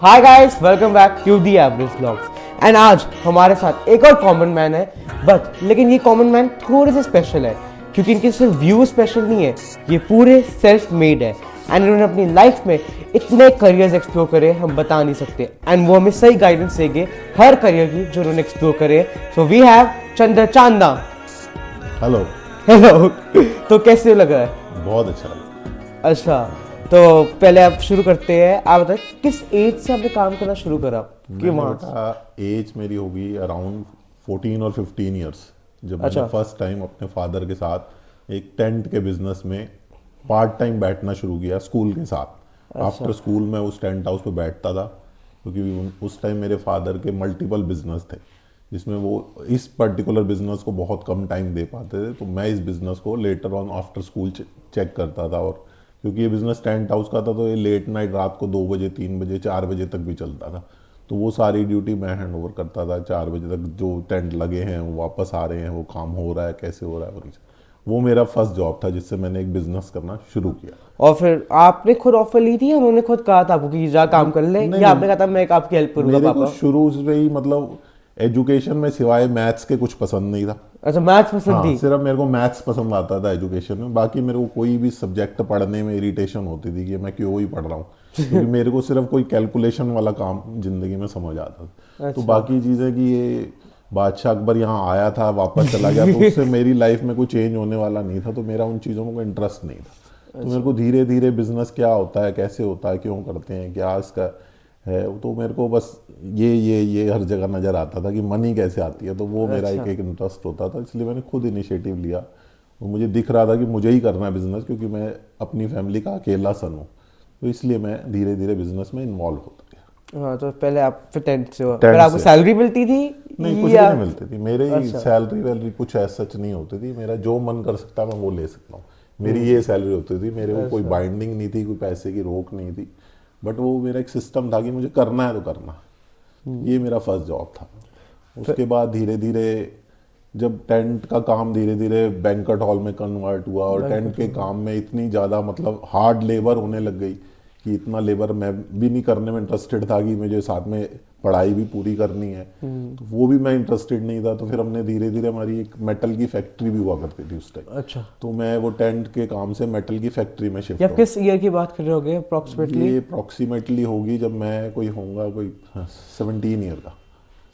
Hi guys, welcome back to the average vlogs. And आज हमारे साथ एक और कॉमन मैन है, बट लेकिन ये कॉमन मैन थोड़े से स्पेशल है क्योंकि इनके सिर्फ व्यू स्पेशल नहीं है, ये पूरे सेल्फ मेड है। एंड इन्होंने अपनी लाइफ में इतने करियर्स एक्सप्लोर करे हम बता नहीं सकते, एंड वो हमें सही गाइडेंस देंगे हर करियर की जो उन्होंने एक्सप्लोर करे। So we have Chandra Chanda. Hello. Hello. तो कैसे लग रहा है? बहुत अच्छा लगा। अच्छा, तो पहले आप शुरू करते हैं। आप बताएं किस एज से आपने काम करना शुरू करा? एज मेरी होगी अराउंड 14 और 15 इयर्स, जब अच्छा। मैंने फर्स्ट टाइम अपने फादर के साथ एक टेंट के बिजनेस में पार्ट टाइम बैठना शुरू किया स्कूल के साथ। आफ्टर स्कूल मैं उस टेंट हाउस पे बैठता था क्योंकि उस टाइम मेरे फादर के मल्टीपल बिजनेस थे जिसमें वो इस पर्टिकुलर बिजनेस को बहुत कम टाइम दे पाते थे, तो मैं इस बिजनेस को later on after school check करता था। और क्योंकि ये बिज़नेस टेंट हाउस का था तो ये लेट नाइट रात को 2 बजे 3 बजे 4 बजे तक भी चलता था, तो वो सारी ड्यूटी मैं हैंड ओवर करता था। 4 बजे तक जो टेंट लगे हैं वो वापस आ रहे हैं, वो काम हो रहा है, कैसे हो रहा है, वो मेरा फर्स्ट जॉब था जिससे मैंने एक बिजनेस करना शुरू किया। और फिर आपने खुद ऑफर ली थी, उन्होंने खुद कहा था आपको कि जा काम कर ले, या आपने कहा था मैं आपकी हेल्प करूंगा? मेरे को शुरू से ही मतलब एजुकेशन में सिवाय मैथ्स के कुछ पसंद नहीं था। अच्छा, मैथ्स पसंद थी? सिर्फ मेरे को मैथ्स पसंद आता था एजुकेशन में, बाकी मेरे को कोई भी सब्जेक्ट पढ़ने में इरिटेशन होती थी कि मैं क्यों ही पढ़ रहा हूँ क्योंकि मेरे को सिर्फ कोई कैलकुलेशन वाला काम जिंदगी में समझ आता था। अच्छा। तो बाकी चीज़ें कि ये बादशाह अकबर यहाँ आया था वापस चला गया तो उससे मेरी लाइफ में कोई चेंज होने वाला नहीं था, तो मेरा उन चीज़ों में कोई इंटरेस्ट नहीं था। तो मेरे को धीरे धीरे बिजनेस क्या होता है, कैसे होता है, क्यों करते हैं, क्या इसका है, तो मेरे को बस ये हर जगह नज़र आता था कि मनी कैसे आती है, तो वो मेरा एक इंटरेस्ट होता था, इसलिए मैंने खुद इनिशिएटिव लिया। तो मुझे दिख रहा था कि मुझे ही करना है बिजनेस क्योंकि मैं अपनी फैमिली का अकेला सन हूँ, तो इसलिए मैं धीरे धीरे बिजनेस में इन्वॉल्व होता गया। हाँ, तो पहले आप फिर टेंथ से हो, फिर आपको सैलरी मिलती थी? नहीं, कुछ भी नहीं मिलती थी मेरे। सैलरी वैलरी कुछ ऐसा सच नहीं होती थी, मेरा जो मन कर सकता मैं वो ले सकता हूँ, मेरी ये सैलरी होती थी। मेरे को कोई बाइंडिंग नहीं थी, कोई पैसे की रोक नहीं थी, बट वो मेरा एक सिस्टम था कि मुझे करना है तो करना। ये मेरा फर्स्ट जॉब था। उसके बाद धीरे धीरे जब टेंट का काम धीरे धीरे बैंक्वेट हॉल में कन्वर्ट हुआ और टेंट के काम में इतनी ज़्यादा मतलब हार्ड लेबर होने लग गई कि इतना लेबर मैं भी नहीं करने में इंटरेस्टेड था कि मुझे साथ में पढ़ाई भी पूरी करनी है, तो वो भी मैं इंटरेस्टेड नहीं था। तो फिर हमने धीरे धीरे, हमारी एक मेटल की फैक्ट्री भी हुआ करती थी उस टाइम। अच्छा। तो मैं वो टेंट के काम से मेटल की फैक्ट्री में शिफ्ट। आप किस ईयर की बात कर रहे होगे अप्रोक्सीमेटली? ये अप्रोक्सीमेटली होगी जब मैं कोई 17 ईयर का।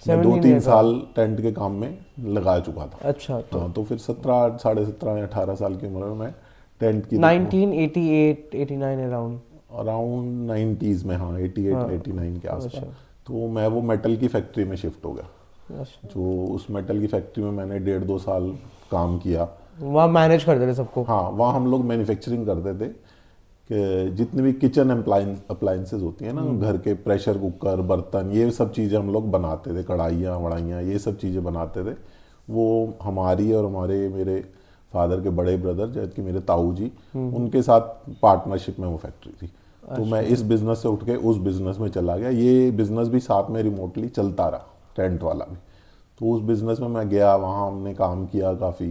मैं 2-3 साल टेंट के काम में लगा चुका था। अच्छा। तो फिर 17, 17.5 या 18 साल की उम्र में मैं टेंट की 1988 89 अराउंड 90s में, 88-89 के आसपास। तो मैं वो मेटल की फैक्ट्री में शिफ्ट हो गया। जो उस मेटल की फैक्ट्री में मैंने 1.5-2 साल काम किया। वहाँ मैनेज करते थे सबको? हाँ, वहाँ हम लोग मैन्युफैक्चरिंग करते थे कि जितनी भी किचन अप्लायंसेज होती हैं ना, घर के प्रेशर कुकर, बर्तन, ये सब चीज़ें हम लोग बनाते थे, कढ़ाइयाँ वढ़ाइयाँ, ये सब चीज़ें बनाते थे। वो हमारी और मेरे फादर के बड़े ब्रदर जैसे कि मेरे ताऊ जी, उनके साथ पार्टनरशिप में वो फैक्ट्री थी। तो मैं इस बिज़नेस से उठ के उस बिज़नेस में चला गया। ये बिज़नेस भी साथ में रिमोटली चलता रहा, टेंट वाला भी। तो उस बिज़नेस में मैं गया, वहाँ हमने काम किया काफ़ी,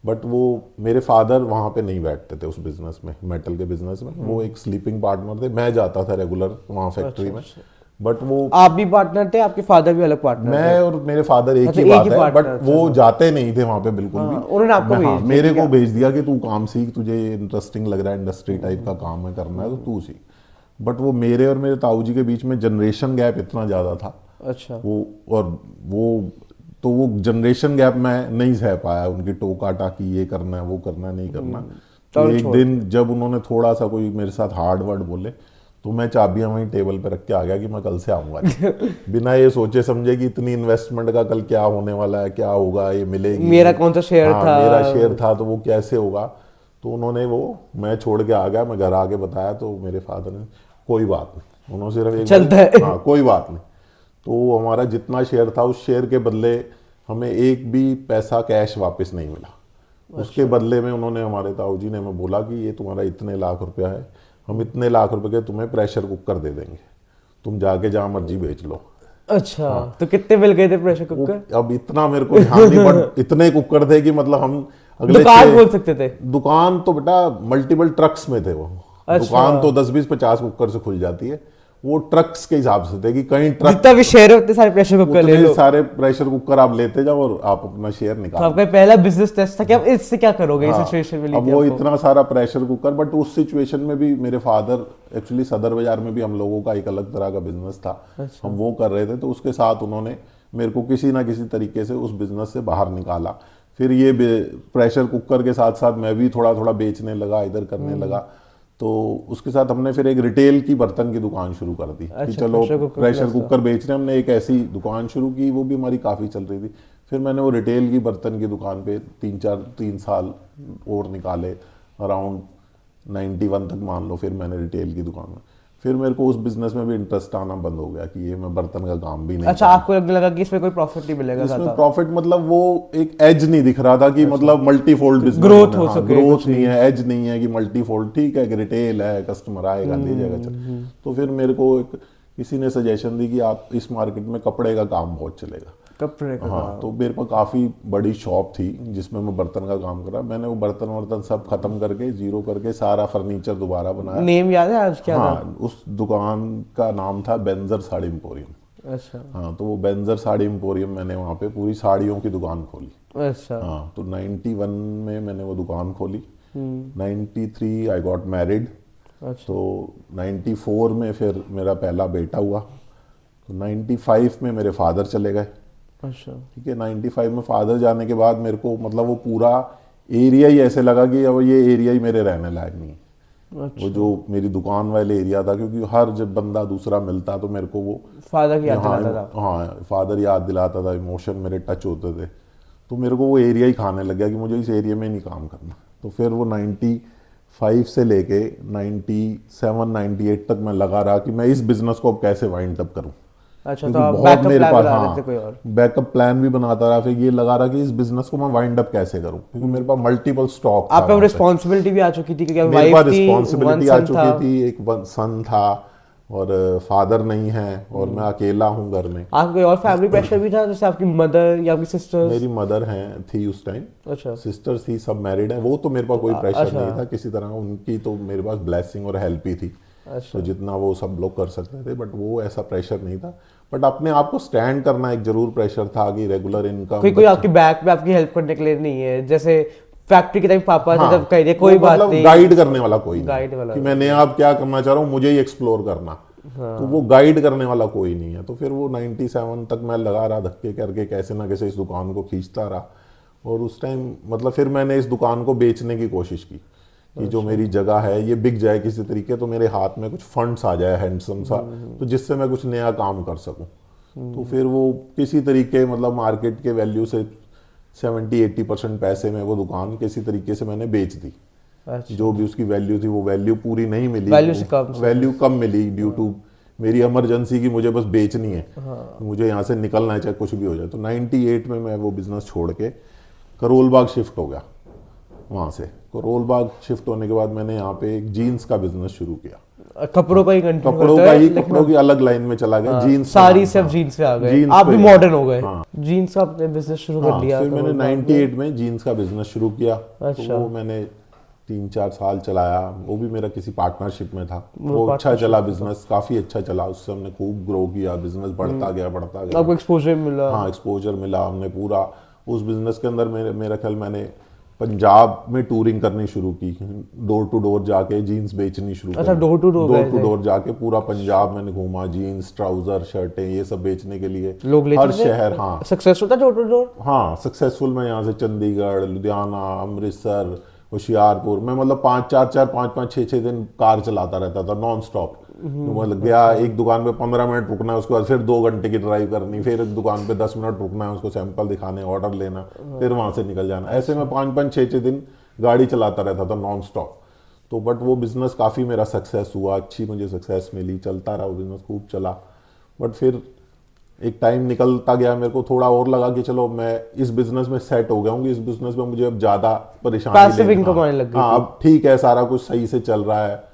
बट वो मेरे फादर वहाँ पे नहीं बैठते थे उस बिज़नेस में, मेटल के बिज़नेस में। वो एक स्लीपिंग पार्टनर थे, मैं जाता था रेगुलर वहाँ फैक्ट्री में। बट वो आप भी पार्टनर थे, आपके फादर भी अलग पार्टनर? मैं और मेरे फादर एक ही बात है, बट वो जाते नहीं थे वहाँ पे बिल्कुल भी। उन्होंने आपको मेरे को भेज दिया कि तू काम सीख, तुझे इंटरेस्टिंग लग रहा है, इंडस्ट्री टाइप का काम है, करना है तो तू सीख। बट वो मेरे और मेरे ताऊ जी के बीच में जनरेशन गैप इतना ज़्यादा था। अच्छा। वो जनरेशन गैप मैं नहीं सह पाया, उनकी टोका टाकी, ये करना है वो करना है, नहीं करना। तो एक दिन जब उन्होंने थोड़ा सा कोई मेरे साथ हार्ड वर्ड बोले तो मैं चाबियां वहीं टेबल पे रख के आ गया कि मैं कल से आऊंगा बिना ये सोचे समझे कि इतनी इन्वेस्टमेंट का कल क्या होने वाला है, क्या होगा, ये मिलेगी, मेरा कौन सा शेयर था, मेरा शेयर था, तो वो कैसे होगा। तो उन्होंने मैं छोड़ के आ गया, मैं घर आके बताया तो मेरे फादर ने कोई बात नहीं, उन्होंने सिर्फ एक चलता है। हाँ, कोई बात नहीं। तो हमारा जितना शेयर था उस शेयर के बदले हमें एक भी पैसा कैश वापस नहीं मिला। उसके बदले में उन्होंने, हमारे ताऊ जी ने हमें बोला कि ये तुम्हारा इतने लाख रुपया है, हम इतने लाख रुपए के तुम्हें प्रेशर कुकर दे देंगे, तुम जाके जहाँ मर्जी बेच लो। अच्छा। तो कितने मिल गए थे प्रेशर कुकर? अब इतना मेरे को ध्यान नहीं, बट इतने कुकर थे कि मतलब हम अगले दुकान बोल सकते थे? दुकान तो बेटा मल्टीपल ट्रक्स में थे वो। दुकान तो 10-20-50 कुकर से खुल जाती है, वो ट्रक्स के हिसाब से थे कि कहीं ट्रक जितना भी शेयर है उतने सारे प्रेशर कुकर ले उतने लो। सारे प्रेशर कुकर आप लेते जाओ और आप अपना शेयर तो निकालो। आपका पहला बिजनेस टेस्ट था कि आप इससे क्या करोगे, इस हाँ, सिचुएशन में अब लेके वो आपको? इतना सारा प्रेशर कुकर, बट उस सिचुएशन में भी मेरे फादर एक्चुअली सदर बाजार में भी हम लोगों का एक अलग तरह का बिजनेस था, अच्छा। हम वो कर रहे थे, तो उसके साथ उन्होंने मेरे को किसी ना किसी तरीके से उस बिजनेस से बाहर निकाला। फिर ये प्रेशर कुकर के साथ साथ मैं भी थोड़ा थोड़ा बेचने लगा, इधर करने लगा। तो उसके साथ हमने फिर एक रिटेल की बर्तन की दुकान शुरू कर दी कि अच्छा, चलो pressure cooker pressure plus cooker बेच रहे हैं। हमने एक ऐसी दुकान शुरू की, वो भी हमारी काफ़ी चल रही थी। फिर मैंने वो रिटेल की बर्तन की दुकान पे 3 साल और निकाले, अराउंड 91 तक मान लो। फिर मैंने रिटेल की दुकान में, फिर मेरे को उस बिजनेस में भी इंटरेस्ट आना बंद हो गया कि ये मैं बर्तन का काम भी नहीं अच्छा, आपको लगने लगा कि इसमें कोई प्रॉफिट नहीं मिलेगा इसमें ज्यादा? प्रॉफिट मतलब वो एक एज नहीं दिख रहा था कि मतलब मल्टीफोल्ड बिजनेस growth हो सके ग्रोथ कुछ नहीं है, एज नहीं है कि मल्टीफोल्ड। ठीक है कि रिटेल है, कस्टमर आएगा ले जाएगा चल। तो फिर मेरे को एक किसी ने सजेशन दी कि आप इस मार्केट में कपड़े का काम बहुत चलेगा। कपड़े का? हाँ, तो मेरे पास काफ़ी बड़ी शॉप थी जिसमें मैं बर्तन का काम कर रहा। मैंने वो बर्तन वर्तन सब खत्म करके, जीरो करके, सारा फर्नीचर दोबारा बनाया। नेम याद है आज क्या था? हाँ, उस दुकान का नाम था बेंजर साड़ी एम्पोरियम। अच्छा हाँ, तो वो बेंजर साड़ी एम्पोरियम मैंने वहाँ पे पूरी साड़ियों की दुकान खोली। अच्छा। हाँ, तो 91 में मैंने वो दुकान खोली। 93 आई गॉट मैरिड। अच्छा। तो 94 में फिर मेरा पहला बेटा हुआ। तो 95 में मेरे फादर चले गए। अच्छा। ठीक है, 95 में फादर जाने के बाद मेरे को मतलब वो पूरा एरिया ही ऐसे लगा कि अब ये एरिया ही मेरे रहने लायक नहीं है। अच्छा। वो जो मेरी दुकान वाले एरिया था, क्योंकि हर जब बंदा दूसरा मिलता तो मेरे को वो फादर की याद हाँ, दिलाता था? हाँ, फादर याद दिलाता था, इमोशन मेरे टच होते थे। तो मेरे को वो एरिया ही खाने लग गया कि मुझे इस एरिया में नहीं काम करना। तो फिर वो 95 से लेके 97 98 तक मैं लगा रहा कि मैं इस बिजनेस को अब कैसे वाइंड अप करूं। अच्छा, तो क्योंकि आप बहुत बैकअप मेरे प्लान पास, बना रहे थे कोई और? हाँ, बैकअप प्लान भी बनाता रहा। फिर ये लगा रहा कि इस बिजनेस को मैं वाइंड अप कैसे करूं, क्योंकि मेरे पास मल्टीपल स्टॉक था। आप पे वहाँ पे रिस्पॉन्सिबिलिटी भी आ चुकी थी क्योंकि मेरे पास वाइफ थी, रिस्पॉन्सिबिलिटी वन आ सन था। चुकी थी, एक सन था और फादर नहीं है और मैं अकेला हूँ घर में। आपको कोई और फैमिली प्रेशर भी था, जैसे आपकी मदर या आपकी सिस्टर्स? मेरी मदर हैं थी उस टाइम, अच्छा। सिस्टर्स थी, सब मैरिड हैं। वो तो मेरे पास कोई प्रेशर अच्छा। नहीं था किसी तरह, उनकी तो मेरे पास ब्लेसिंग और हेल्प ही थी। अच्छा। तो जितना वो सब लोग कर सकते थे, बट वो ऐसा प्रेशर नहीं था। बट अपने आप को स्टैंड करना एक जरूर प्रेशर था कि रेगुलर इनकम। कोई आपकी बैक पे आपकी हेल्प करने के लिए नहीं है, जैसे फैक्ट्री के टाइम पापा थे तब कह दिया कोई वो बात मतलब नहीं? गाइड करने वाला कोई नहीं गाइड वाला कि मैंने आप क्या करना चाह रहा हूँ, मुझे ही एक्सप्लोर करना। तो वो गाइड करने वाला कोई नहीं है। तो फिर वो 97 तक मैं लगा रहा, धक्के करके कैसे ना कैसे इस दुकान को खींचता रहा। और उस टाइम मतलब फिर मैंने इस दुकान को बेचने की कोशिश की कि जो मेरी जगह है ये बिक जाए किसी तरीके, तो मेरे हाथ में कुछ फंड्स आ जाए हैंडसम सा, तो जिससे मैं कुछ नया काम कर सकूं। तो फिर वो किसी तरीके मतलब मार्केट के वैल्यू से 70-80% पैसे में वो दुकान किसी तरीके से मैंने बेच दी। अच्छा। जो भी उसकी वैल्यू थी वो वैल्यू पूरी नहीं मिली, वैल्यू से कम से। वैल्यू कम मिली ड्यू टू मेरी इमरजेंसी की, मुझे बस बेचनी है। मुझे यहाँ से निकलना है चाहे कुछ भी हो जाए। तो 98 में मैं वो बिजनेस छोड़ के करोल बाग शिफ्ट हो गया। वहाँ से करोल बाग शिफ्ट होने के बाद मैंने यहाँ पे एक जीन्स का बिजनेस शुरू किया। कपड़ों का ही कंटिन्यू कपड़ों का ही, कपड़ों की अलग लाइन में चला गया। जीन्स सारी सब जीन्स पे आ गए, आप भी मॉडर्न हो गए। जीन्स का आपने बिजनेस शुरू कर लिया? फिर मैंने 98 में जीन्स का बिजनेस शुरू किया। अच्छा। तो वो मैंने 3-4 साल चलाया। वो भी मेरा किसी पार्टनरशिप में था। वो अच्छा चला बिजनेस, काफी अच्छा चला। उससे हमने खूब ग्रो किया, बिजनेस बढ़ता गया बढ़ता गया। आपको एक्सपोजर मिला? हाँ, एक्सपोजर मिला। हमने पूरा उस बिजनेस के अंदर मेरा ख्याल मैंने पंजाब में टूरिंग करनी शुरू की, डोर टू डोर जाके जीन्स बेचनी शुरू की। अच्छा, डोर टू डोर जाके पूरा पंजाब मैंने घूमा, जीन्स, ट्राउजर, शर्टें, ये सब बेचने के लिए लोग लेते हर थे? शहर। हाँ, सक्सेसफुल था डोर टू डोर? हाँ, सक्सेसफुल। मैं यहाँ से चंडीगढ़, लुधियाना, अमृतसर, होशियारपुर, मैं मतलब 5-6 दिन कार चलाता रहता था नॉन स्टॉप। मतलब गया एक दुकान पे 15 मिनट रुकना है, उसके बाद फिर 2 घंटे की ड्राइव करनी, फिर एक दुकान पे 10 मिनट रुकना है, उसको सैंपल दिखाने, ऑर्डर लेना, फिर वहां से निकल जाना। ऐसे में 5-6 दिन गाड़ी चलाता रहता था नॉन स्टॉप। तो बट वो बिजनेस काफ़ी मेरा सक्सेस हुआ, अच्छी मुझे सक्सेस मिली, चलता रहा वो बिजनेस, खूब चला। बट फिर एक टाइम निकलता गया, मेरे को थोड़ा और लगा कि चलो मैं इस बिजनेस में सेट हो गया हूँ, इस बिजनेस में मुझे अब ज़्यादा परेशानी पैसिव इनकम आने लग गई। हाँ, अब ठीक है, सारा कुछ सही से चल रहा है,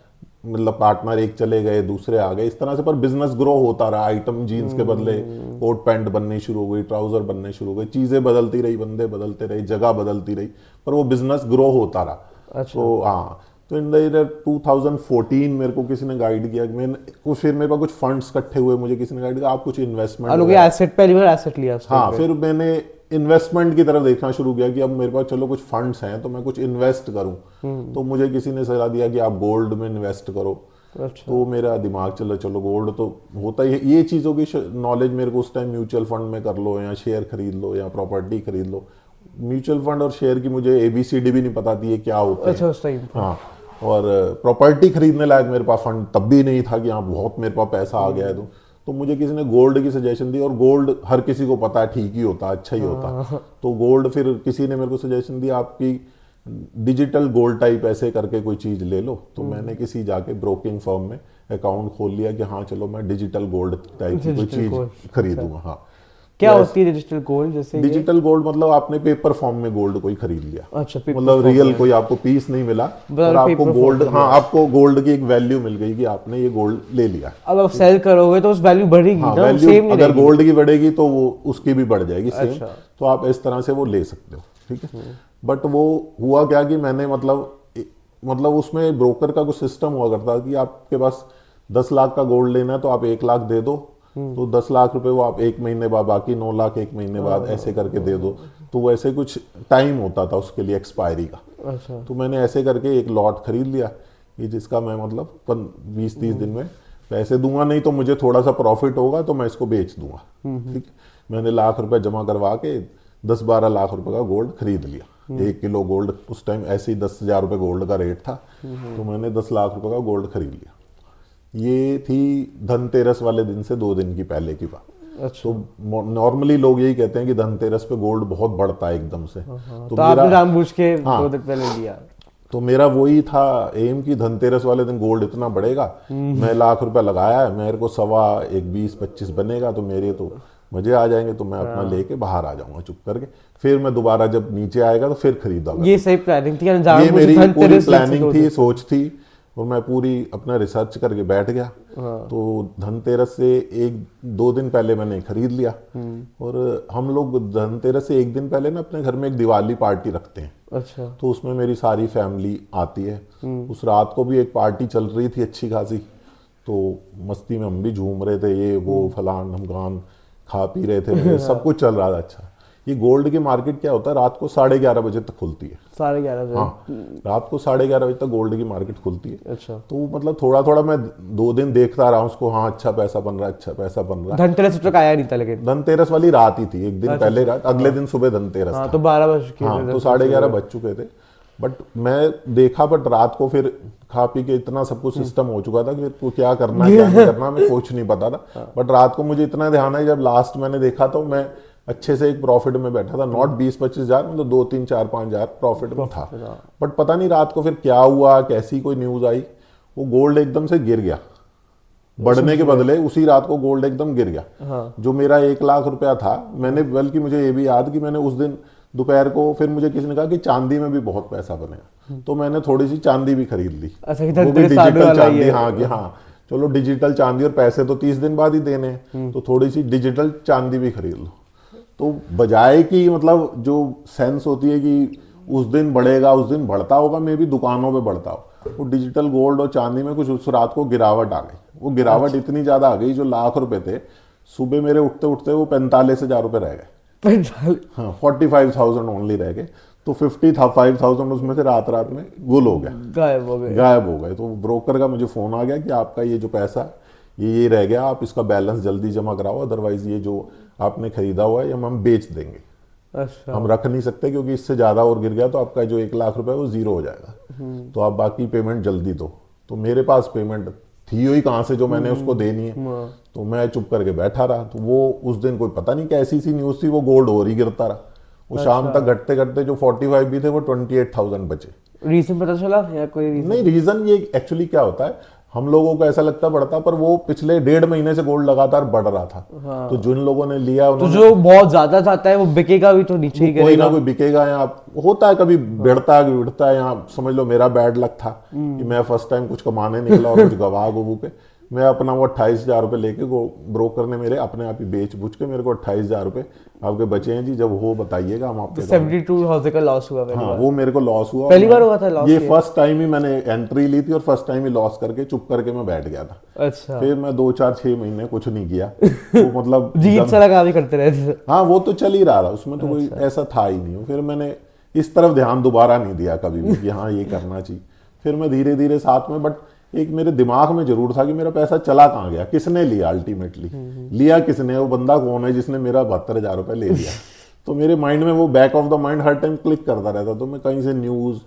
मतलब पार्टनर एक चले गए, दूसरे आ गए, इस तरह से। पर बिजनेस ग्रो होता रहा। आइटम जीन्स के बदले कोट पैंट बननी शुरू हो गई, ट्राउजर बनने शुरू हो गए, चीज़ें बदलती रही, बंदे बदलते रहे, जगह बदलती रही, पर वो बिजनेस ग्रो होता रहा। अच्छा। तो हाँ, तो इन द ईयर 2014 मेरे को किसी ने गाइड किया कि फिर मेरे पास कुछ फंड्स इकट्ठे हुए, मुझे किसी ने गाइड किया आप कुछ इन्वेस्टमेंट, एसेट पहली बार एसेट लिया हाँ, फिर मैंने इन्वेस्टमेंट की तरफ देखना शुरू किया कि अब मेरे पास चलो कुछ फंड्स हैं तो मैं कुछ इन्वेस्ट करूं। तो मुझे किसी ने सलाह दिया कि आप गोल्ड में इन्वेस्ट करो। अच्छा। तो मेरा दिमाग चला चलो गोल्ड तो होता ही है, ये चीज़ों की नॉलेज मेरे को उस टाइम म्यूचुअल फंड में कर लो या शेयर खरीद लो या प्रॉपर्टी खरीद लो। म्यूचुअल फंड और शेयर की मुझे ABCD भी नहीं पता थी ये क्या होता है। अच्छा, उस टाइम। हाँ, और प्रॉपर्टी खरीदने लायक मेरे पास फंड तब भी नहीं था कि हाँ बहुत मेरे पास पैसा आ गया है। तो मुझे किसी ने गोल्ड की सजेशन दी, और गोल्ड हर किसी को पता है ठीक ही होता है, अच्छा ही होता है। तो गोल्ड फिर किसी ने मेरे को सजेशन दिया आपकी डिजिटल गोल्ड टाइप ऐसे करके कोई चीज़ ले लो। तो मैंने किसी जाके ब्रोकिंग फर्म में अकाउंट खोल लिया कि हाँ चलो मैं डिजिटल गोल्ड टाइप की कोई चीज़ खरीदूंगा। हाँ, क्या होती है डिजिटल गोल्ड? जैसे डिजिटल गोल्ड मतलब आपने पेपर फॉर्म में गोल्ड कोई खरीद लिया। अच्छा, मतलब रियल कोई आपको पीस नहीं मिला और आपको गोल्ड, हाँ आपको गोल्ड की एक वैल्यू मिल गई कि आपने ये गोल्ड ले लिया। अब आप सेल करोगे तो उस वैल्यू बढ़ेगी हाँ, ना, वैल्यू सेम नहीं अगर रहेगी। गोल्ड की बढ़ेगी तो वो उसकी भी बढ़ जाएगी सेम। अच्छा। तो आप इस तरह से वो ले सकते हो, ठीक है। बट वो हुआ क्या कि मैंने मतलब उसमें ब्रोकर का कुछ सिस्टम हुआ करता कि आपके पास 10 लाख का गोल्ड लेना है तो आप 1 लाख दे दो, तो 10 लाख रुपए वो आप 1 महीने बाद, बाकी 9 लाख 1 महीने बाद ऐसे करके दे दो। तो वैसे कुछ टाइम होता था उसके लिए एक्सपायरी का। अच्छा। तो मैंने ऐसे करके एक लॉट खरीद लिया कि जिसका मैं मतलब 20-30 दिन में पैसे दूंगा, नहीं तो मुझे थोड़ा सा प्रॉफिट होगा तो मैं इसको बेच दूंगा, ठीक है। मैंने लाख रुपए जमा करवा के 10-12 लाख रुपए का गोल्ड खरीद लिया। 1 किलो गोल्ड उस टाइम ऐसे ही 10,000 रुपये गोल्ड का रेट था। तो मैंने 10 लाख रुपए का गोल्ड खरीद लिया। ये थी धनतेरस वाले दिन से 2 दिन की पहले की बात। अच्छा। तो नॉर्मली लोग यही कहते हैं कि धनतेरस पे गोल्ड बहुत बढ़ता है एकदम से। तो आपने जानबूझ के 2 दिन पहले लिया। तो मेरा वही था एम कि धनतेरस वाले दिन गोल्ड इतना बढ़ेगा। मैं लाख रुपया लगाया है, मेरे को 20-25 बनेगा तो मेरे तो मजे आ जाएंगे, तो मैं अपना लेके बाहर आ जाऊंगा चुप करके। फिर मैं दोबारा जब नीचे आएगा तो फिर खरीदांगा। ये सही प्लानिंग थी, ये मेरी पूरी प्लानिंग थी, सोच थी, और मैं पूरी अपना रिसर्च करके बैठ गया। तो धनतेरस से 1-2 दिन पहले मैंने खरीद लिया। और हम लोग धनतेरस से 1 दिन पहले ना अपने घर में एक दिवाली पार्टी रखते हैं। अच्छा। तो उसमें मेरी सारी फैमिली आती है। उस रात को भी एक पार्टी चल रही थी अच्छी खासी, तो मस्ती में हम भी झूम रहे थे, ये वो फलान ढमकान, खा पी रहे थे, सब कुछ चल रहा था अच्छा। ये गोल्ड की मार्केट क्या होता है, रात को 11:30 बजे तक खुलती है। 11:30 बजे? हाँ, रात को 11:30 बजे तक गोल्ड की मार्केट खुलती है। अच्छा। तो मतलब थोड़ा थोड़ा मैं 2 दिन देखता रहा उसको, हाँ अच्छा पैसा बन रहा है, अच्छा पैसा बन रहा है। धनतेरस तक आया नहीं था लेकिन? धनतेरस वाली रात ही थी, 1 दिन पहले रात, अगले दिन सुबह धनतेरस था। तो 12 बज के, हाँ, तो 11:30 बज चुके थे। बट मैं देखा, बट रात को फिर खा पी के इतना सब कुछ सिस्टम हो चुका था कि फिर क्या करना है क्या नहीं करना मैं कुछ नहीं पता था। बट रात को मुझे इतना ध्यान है, जब लास्ट मैंने देखा तो मैं अच्छे से एक प्रॉफिट में बैठा था। नॉट 20-25 हज़ार, मतलब 2-3-4-5 हज़ार प्रॉफिट में था। बट पता नहीं रात को फिर क्या हुआ, कैसी कोई न्यूज़ आई, वो गोल्ड एकदम से गिर गया। बढ़ने के बदले उसी रात को गोल्ड एकदम गिर गया। हाँ। जो मेरा 1 लाख रुपया था, मैंने, बल्कि मुझे ये भी याद कि मैंने उस दिन दोपहर को फिर मुझे किसी ने कहा कि चांदी में भी बहुत पैसा बनेगा, तो मैंने थोड़ी सी चांदी भी खरीद ली। अच्छा, वो भी डिजिटल चांदी। हाँ कि हाँ चलो डिजिटल चांदी, और पैसे तो 30 दिन बाद ही देने हैं, तो थोड़ी सी डिजिटल चांदी भी खरीद लो। तो बजाय कि मतलब जो सेंस होती है कि उस दिन बढ़ेगा, उस दिन बढ़ता होगा, मे भी दुकानों पे बढ़ता हो, वो डिजिटल गोल्ड और चांदी में कुछ उस रात को गिरावट आ गई। वो गिरावट इतनी ज्यादा आ गई, जो लाख रुपए थे सुबह मेरे उठते उठते वो 45,000 रुपये रह गए। हाँ, 45,000 ओनली रह गए। तो 55,000 उसमें से रात में गुल हो गया, गायब हो गए। तो ब्रोकर का मुझे फोन आ गया कि आपका ये जो पैसा ये रह गया, आप इसका बैलेंस जल्दी जमा कराओ, अदरवाइज ये जो आपने खरीदा हुआ है हम बेच देंगे। अच्छा। हम रख नहीं सकते, क्योंकि इससे ज्यादा और गिर गया तो आपका जो 1 लाख रुपए वो 0 हो जाएगा। तो आप बाकी पेमेंट जल्दी दो। तो मेरे पास पेमेंट थी ही कहाँ से जो मैंने उसको देनी है। तो मैं चुप करके बैठा रहा। तो वो उस दिन कोई पता नहीं कैसी सी न्यूज़ थी, वो गोल्ड और ही गिरता रहा। वो शाम तक घटते घटते जो 45 भी थे वो 28,000 बचे। रीजन पता चला या कोई रीजन? नहीं, रीजन ये एक्चुअली क्या होता है, हम लोगों को ऐसा लगता बढ़ता, पर वो पिछले 1.5 महीने से गोल्ड लगातार बढ़ रहा था। हाँ। तो जिन लोगों ने लिया, तो जो बहुत ज्यादा चाहता है वो बिकेगा भी तो नीचे ही कोई ना कोई बिकेगा। या होता है कभी बढ़ता है, उड़ता है। यहाँ समझ लो मेरा बैड लक था कि मैं फर्स्ट टाइम कुछ कमाने निकला और कुछ गवा गुबू पे। मैं अपना वो 28,000 रुपये लेके वो ब्रोकर ने मेरे अपने आप ही बेच बुझ के मेरे को 28,000 रुपये आपके बचे हैं जी, जब हो बताइएगा हम आपके 72,000 का लॉस हुआ पहली हाँ बार। वो मेरे को लॉस हुआ। पहली बार हुआ था लॉस ये फर्स्ट टाइम ही मैंने एंट्री ली थी और फर्स्ट टाइम ही लॉस करके चुप करके मैं बैठ गया था। अच्छा, फिर मैं 2 4 6 महीने कुछ नहीं किया वो मतलब जीत सारा काम ही करते रहे थे। हाँ वो तो चल ही रहा था, उसमें तो कोई ऐसा था ही नहीं। फिर मैंने इस तरफ ध्यान दोबारा नहीं दिया कभी भी कि हाँ ये करना चाहिए। फिर मैं धीरे धीरे साथ में, बट एक मेरे दिमाग में जरूर था कि मेरा पैसा चला कहाँ गया, किसने लिया, अल्टीमेटली लिया किसने, वो बंदा कौन है जिसने मेरा 72,000 रुपये ले लिया। तो मेरे माइंड में वो back of the mind her time click करता रहता। तो मैं कहीं से न्यूज़,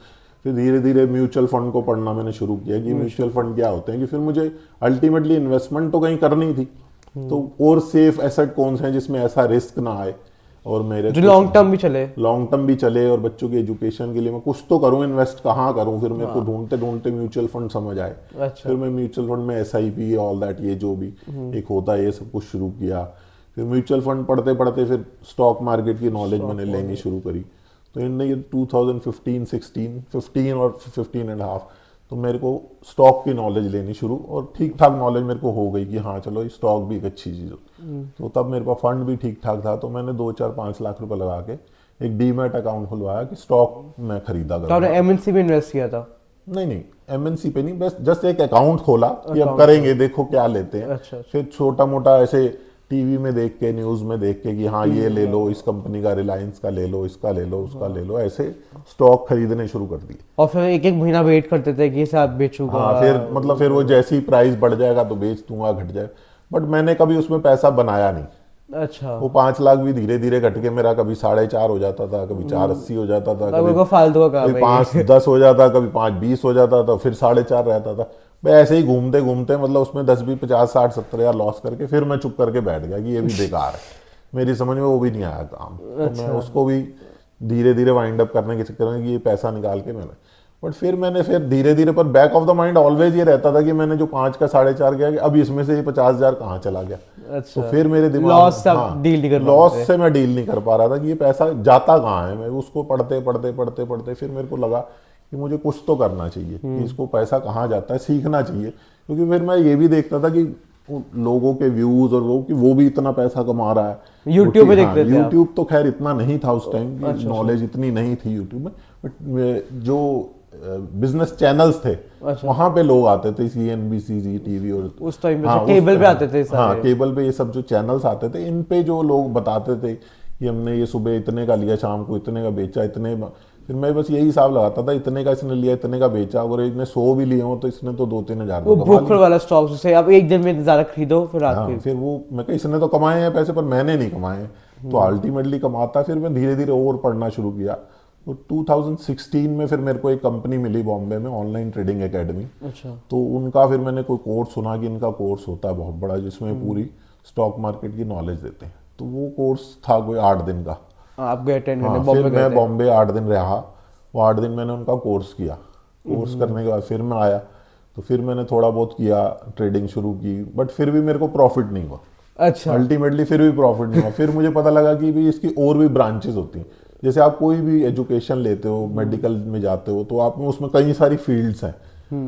फिर धीरे धीरे म्यूचुअल फंड को पढ़ना मैंने शुरू किया कि म्यूचुअल फंड क्या होते हैं, कि फिर मुझे अल्टीमेटली इन्वेस्टमेंट तो कहीं करनी थी, तो और सेफ एसेट कौन से हैं जिसमें ऐसा रिस्क ना आए और मेरे जो लॉन्ग टर्म भी चले, लॉन्ग टर्म भी चले और बच्चों की एजुकेशन के लिए मैं कुछ तो करूं, इन्वेस्ट कहाँ करूं। फिर मेरे को ढूंढते ढूंढते म्यूचुअल फंड समझ आए। अच्छा, फिर मैं म्यूचुअल फंड में SIP ऑल दैट ये जो भी एक होता है ये सब कुछ शुरू किया। फिर म्यूचुअल फंड पढ़ते पढ़ते फिर स्टॉक मार्केट की नॉलेज मैंने लेनी शुरू करी। तो इन ये 2015 16 15 और 15 एंड हाफ तो मेरे को स्टॉक की नॉलेज लेनी शुरू, और ठीक ठाक नॉलेज मेरे को हो गई कि हाँ चलो ये स्टॉक भी एक अच्छी चीज़ होती। तो तब मेरे पास फंड भी ठीक ठाक था, तो मैंने 2 4 5 लाख रुपए लगा के एक डीमैट अकाउंट खुलवाया कि स्टॉक मैं खरीदा तो करूँगा। आपने MNC में इन्वेस्ट किया था? नहीं MNC पे नहीं, बस जस्ट एक अकाउंट खोला कि अब करेंगे, देखो क्या लेते हैं। अच्छा, फिर छोटा मोटा ऐसे टीवी में देख के, न्यूज़ में देख के कि हाँ ये ले लो, इस कंपनी का, रिलायंस का ले लो, इसका ले लो, उसका ले लो, ऐसे स्टॉक खरीदने शुरू कर दिए। और फिर एक एक महीना वेट करते थे कि इसे आप बेचूंगा। हाँ फिर मतलब फिर वो जैसी प्राइस बढ़ जाएगा तो बेच दूंगा, घट जाए, बट मैंने कभी उसमें पैसा बनाया नहीं। अच्छा, वो 5 लाख भी धीरे धीरे घट के मेरा कभी 4.5 हो जाता था, कभी 4.80 हो जाता था, मेरे को फालतू का कभी काम है 5-10 हो जाता, कभी 5-20 हो जाता था, फिर 4.5 रहता था। मैं ऐसे ही घूमते घूमते मतलब उसमें 10 भी 50-60-70 हज़ार लॉस करके फिर मैं चुप करके बैठ गया कि ये भी बेकार है, मेरी समझ में वो भी नहीं आया काम। तो मैं उसको भी धीरे धीरे वाइंड अप करने के चक्कर में कि ये पैसा निकाल के मैंने, बट फिर मैंने फिर धीरे धीरे, पर back of the mind always ये रहता था कि मैंने जो 5 का 4.5 किया, अब इसमें से ये 50,000 कहाँ चला गया। अच्छा, तो फिर मेरे दिमाग लॉस से आप डील नहीं कर पा रहे लॉस थे। से मैं डील नहीं कर पा रहा था कि ये पैसा जाता कहाँ है। मैं उसको पढ़ते पढ़ते पढ़ते पढ़ते फिर मेरे को लगा कि मुझे कुछ तो करना चाहिए, कि इसको पैसा कहाँ जाता है सीखना चाहिए। क्योंकि फिर मैं ये भी देखता था कि लोगों के व्यूज और लोग कि वो भी इतना पैसा कमा रहा है यूट्यूब पे देखते थे आप? यूट्यूब तो खैर इतना नहीं था उस टाइम, नॉलेज इतनी नहीं थी यूट्यूब में, बट जो बिजनेस चैनल्स थे वहां पे लोग आते थे, CNBC, ZTV और उस टाइम पे हाँ, केबल पे आते थे सारे। हाँ केबल पे ये सब जो चैनल्स आते थे, इन पे जो लोग बताते थे कि हमने ये सुबह इतने का लिया, शाम को इतने का बेचा, इतने, फिर मैं बस यही हिसाब लगाता था, इतने का इसने लिया, इतने का बेचा, अगर इसने 100 भी लिए हो तो इसने तो 2-3 हज़ार वो ब्रोकर वाला स्टॉक से आप एक दिन में ज्यादा खरीदो फिर रात हाँ, फिर वो मैं कहा इसने तो कमाए हैं पैसे पर मैंने नहीं कमाए हैं, तो अल्टीमेटली कमाता। फिर मैं धीरे धीरे और पढ़ना शुरू किया। तो 2016 में फिर मेरे को एक कंपनी मिली बॉम्बे में, ऑनलाइन ट्रेडिंग एकेडमी। अच्छा, तो उनका फिर मैंने कोई कोर्स सुना कि इनका कोर्स होता है बहुत बड़ा, जिसमें पूरी स्टॉक मार्केट की नॉलेज देते हैं। तो वो कोर्स था कोई 8 दिन का। आप गए अटेंड करने हाँ, बॉम्बे फिर गए मैं थे? बॉम्बे 8 दिन रहा। वो 8 दिन मैंने उनका कोर्स किया। कोर्स करने के बाद फिर मैं आया, तो फिर मैंने थोड़ा बहुत किया, ट्रेडिंग शुरू की, बट फिर भी मेरे को प्रॉफिट नहीं हुआ। अच्छा, अल्टीमेटली फिर भी प्रॉफिट नहीं हुआ। फिर मुझे पता लगा कि भी इसकी और भी ब्रांचेस होती हैं। जैसे आप कोई भी एजुकेशन लेते हो, मेडिकल में जाते हो, तो आप में उसमें कई सारी फील्ड्स हैं।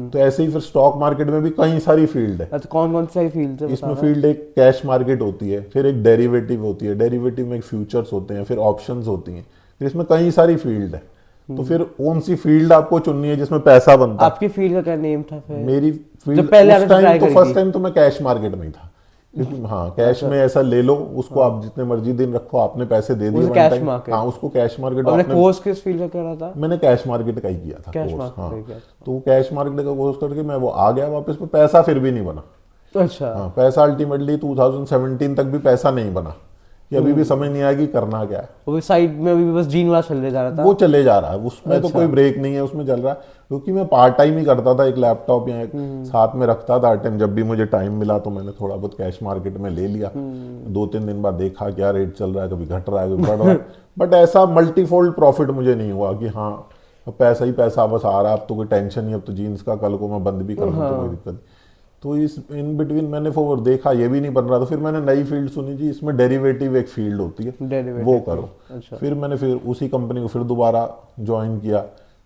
तो ऐसे ही फिर स्टॉक मार्केट में भी कई सारी फील्ड है। अच्छा, कौन कौन सी फील्ड है इसमें फील्ड एक कैश मार्केट होती है, फिर एक डेरिवेटिव होती है, डेरिवेटिव में फ्यूचर्स होते हैं, फिर ऑप्शंस होती हैं, फिर इसमें कई सारी फील्ड है। तो फिर कौन सी फील्ड आपको चुननी है जिसमें पैसा बनता है। आपकी फील्ड का क्या नेम था फिर? मेरी फील्ड जब पहले उस आपने try टाइम तो करी फर्स्ट थी? टाइम तो मैं कैश मार्केट में ही था, क्योंकि हाँ कैश में ऐसा ले लो, उसको आप जितने मर्जी दिन रखो, आपने पैसे दे दिए उसे one cash time। market। हाँ उसको कैश मार्केट। आपने आपने कोर्स किस फील्ड का करा था? मैंने कैश मार्केट का ही किया था कैश कोर्स। मार्केट हाँ का ही किया तो कैश मार्केट का कोर्स करके मैं वो आ गया वापस, पर पैसा फिर भी नहीं बना। अच्छा, हाँ पैसा अल्टीमेटली 2017 तक भी पैसा नहीं बना, कि अभी भी समझ नहीं आया कि करना क्या है। वो भी साइड में अभी बस जीन वाला चल जा रहा था? वो चले जा रहा है, उसमें तो कोई ब्रेक नहीं है, उसमें चल रहा है। क्योंकि मैं पार्ट टाइम ही करता था, एक लैपटॉप या एक साथ में रखता था हर टाइम। जब भी मुझे टाइम मिला तो मैंने थोड़ा बहुत कैश मार्केट में ले लिया। 2-3 दिन बाद देखा क्या रेट चल रहा है, कभी घट रहा है कभी बढ़ रहा है, बट ऐसा मल्टीफोल्ड प्रॉफिट मुझे नहीं हुआ कि हाँ अब पैसा ही पैसा बस आ रहा है, अब तो कोई टेंशन नहीं, अब तो जीन्स का कल को मैं बंद भी कर दूँ तो कोई दिक्कत नहीं। तो इस इन बिटवीन मैंने फिर देखा ये भी नहीं बन रहा, तो फिर मैंने नई फील्ड सुनी जी, इसमें डेरिवेटिव एक फील्ड होती है, Derivative, वो करो। अच्छा। फिर मैंने फिर उसी कंपनी को फिर दोबारा ज्वाइन किया।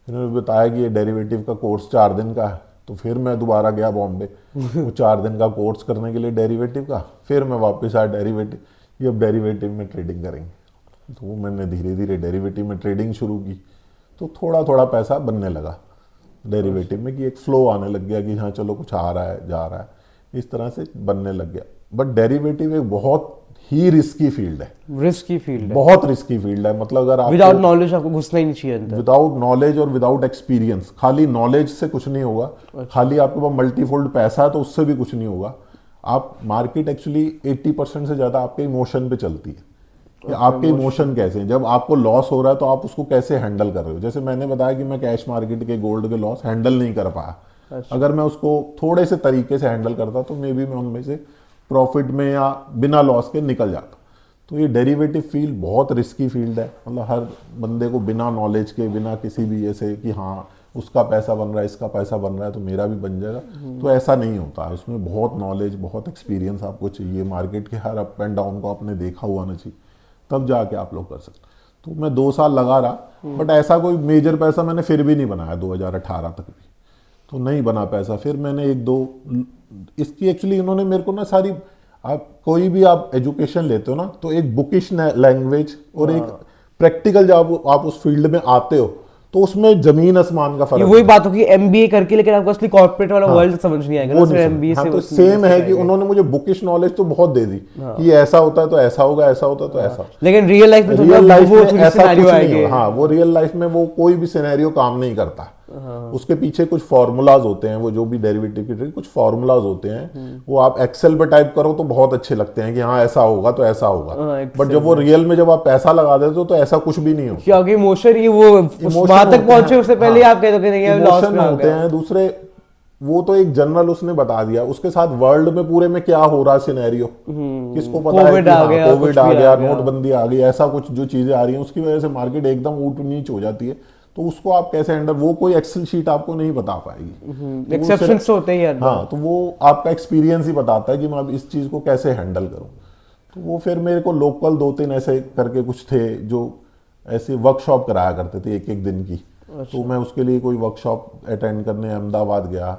फिर उन्होंने बताया कि ये डेरिवेटिव का कोर्स 4 दिन का है, तो फिर मैं दोबारा गया बॉम्बे वो 4 दिन का कोर्स करने के लिए डेरिवेटिव का, फिर मैं वापस आया डेरिवेटिव, ये अब डेरिवेटिव में ट्रेडिंग करेंगे। तो वो मैंने धीरे धीरे डेरिवेटिव में ट्रेडिंग शुरू की, तो थोड़ा थोड़ा पैसा बनने लगा डेरिवेटिव में, कि एक फ्लो आने लग गया कि हाँ चलो कुछ आ रहा है जा रहा है, इस तरह से बनने लग गया। बट डेरिवेटिव एक बहुत ही रिस्की फील्ड है, रिस्की फील्ड है, बहुत रिस्की फील्ड है। मतलब अगर आप विदाउट नॉलेज आपको घुसना ही नहीं चाहिए अंदर। विदाउट नॉलेज और विदाउट एक्सपीरियंस, खाली नॉलेज से कुछ नहीं होगा, खाली आपके पास मल्टीफोल्ड पैसा है तो उससे भी कुछ नहीं होगा। आप मार्केट एक्चुअली 80% से ज्यादा आपके इमोशन पे चलती है कि आपके इमोशन कैसे हैं। जब आपको लॉस हो रहा है तो आप उसको कैसे हैंडल कर रहे हो। जैसे मैंने बताया कि मैं कैश मार्केट के गोल्ड के लॉस हैंडल नहीं कर पाया, अगर मैं उसको थोड़े से तरीके से हैंडल करता तो मे बी मैं उनमें से प्रॉफिट में या बिना लॉस के निकल जाता। तो ये डेरिवेटिव फील्ड बहुत रिस्की फील्ड है। मतलब हर बंदे को बिना नॉलेज के, बिना किसी भी ऐसे कि हाँ उसका पैसा बन रहा है इसका पैसा बन रहा है तो मेरा भी बन जाएगा, तो ऐसा नहीं होता है। उसमें बहुत नॉलेज, बहुत एक्सपीरियंस आपको चाहिए, मार्केट के हर अप एंड डाउन को आपने देखा हुआ ना चाहिए, तब जाके आप लोग कर सकते। तो मैं 2 साल लगा रहा, बट ऐसा कोई मेजर पैसा मैंने फिर भी नहीं बनाया 2018 तक भी, तो नहीं बना पैसा। फिर मैंने 1-2 इसकी एक्चुअली इन्होंने मेरे को ना सारी, आप कोई भी आप एजुकेशन लेते हो ना तो एक बुकिश लैंग्वेज और एक प्रैक्टिकल जब आप उस फील्ड में आते हो तो उसमें जमीन आसमान का फर्क वही बात होगी एमबीए करके, लेकिन आपको असली कॉर्पोरेट वाला वर्ल्ड समझ नहीं आएगा, वो सिर्फ एमबीए से। तो सेम है कि उन्होंने मुझे बुकिश नॉलेज तो बहुत दे दी कि ऐसा होता है तो ऐसा होगा, ऐसा होता है तो ऐसा, लेकिन रियल लाइफ में रियल लाइफ में ऐसा कुछ सिनेरियो नहीं आएंगे। होगा। हाँ, वो रियल लाइफ में वो कोई भी सिनेरियो काम नहीं करता। उसके पीछे कुछ फॉर्मूलाज होते हैं, वो जो भी डेरिवेटिव की कुछ फॉर्मूलाज होते हैं, वो आप एक्सेल पे टाइप करो तो बहुत अच्छे लगते हैं कि हाँ ऐसा होगा तो ऐसा होगा, बट जब वो रियल में जब आप पैसा लगा देते हो तो ऐसा कुछ भी नहीं होता। क्योंकि इमोशन ही वो वहां तक पहुंचे उससे पहले आप कह दो कि नहीं लॉस में होते हैं। दूसरे वो तो एक जनरल उसने बता दिया, उसके साथ वर्ल्ड में पूरे में क्या हो रहा है सिनेरियो किसको पता है, कोविड आ गया, नोटबंदी आ गई, ऐसा कुछ जो चीजें आ रही हैं उसकी वजह से मार्केट एकदम ऊंच नीच हो जाती है। तो उसको आप कैसे हैंडल, वो कोई एक्सेल शीट आपको नहीं बता पाएगी, एक्सेप्शंस होते ही। हाँ, तो वो आपका एक्सपीरियंस ही बताता है कि मैं अब इस चीज को कैसे हैंडल करूं। तो वो फिर मेरे को लोकल 2-3 ऐसे करके कुछ थे जो ऐसे वर्कशॉप कराया करते थे 1-1 दिन की। तो मैं उसके लिए कोई वर्कशॉप अटेंड करने अहमदाबाद गया,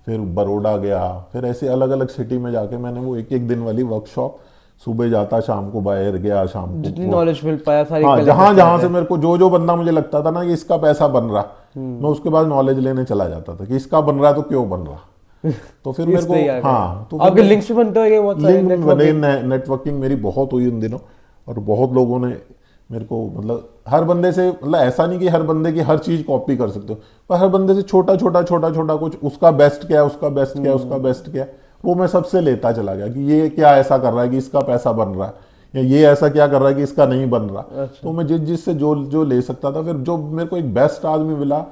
फिर बड़ौदा गया, फिर ऐसे अलग अलग सिटी में जाके मैंने वो 1-1 दिन वाली वर्कशॉप, सुबह जाता शाम को बाहर गया, शाम को जितनी नॉलेज मिल पाया सारी, हाँ, जहां से मेरे को जो बंदा मुझे लगता था ना कि इसका पैसा बन रहा, मैं उसके बाद नॉलेज लेने चला जाता था कि इसका बन रहा है तो क्यों बन रहा। तो फिर मेरे को हाँ, तो आपके लिंक्स भी बनते हो, लिंक बने, नेटवर्किंग मेरी बहुत हुई उन दिनों, और बहुत लोगों ने मेरे को, मतलब हर बंदे से, मतलब ऐसा नहीं कि हर बंदे की हर चीज कॉपी कर सकते हो, पर हर बंदे से छोटा छोटा कुछ, उसका बेस्ट क्या है, उसका बेस्ट क्या है, उसका बेस्ट क्या है, वो मैं सबसे लेता चला गया कि ये क्या ऐसा कर रहा है कि इसका पैसा बन रहा है, या ये ऐसा क्या कर रहा है कि इसका नहीं बन रहा। अच्छा। तो मैं जिससे जो ले सकता था, फिर जो मेरे को एक बेस्ट आदमी मिला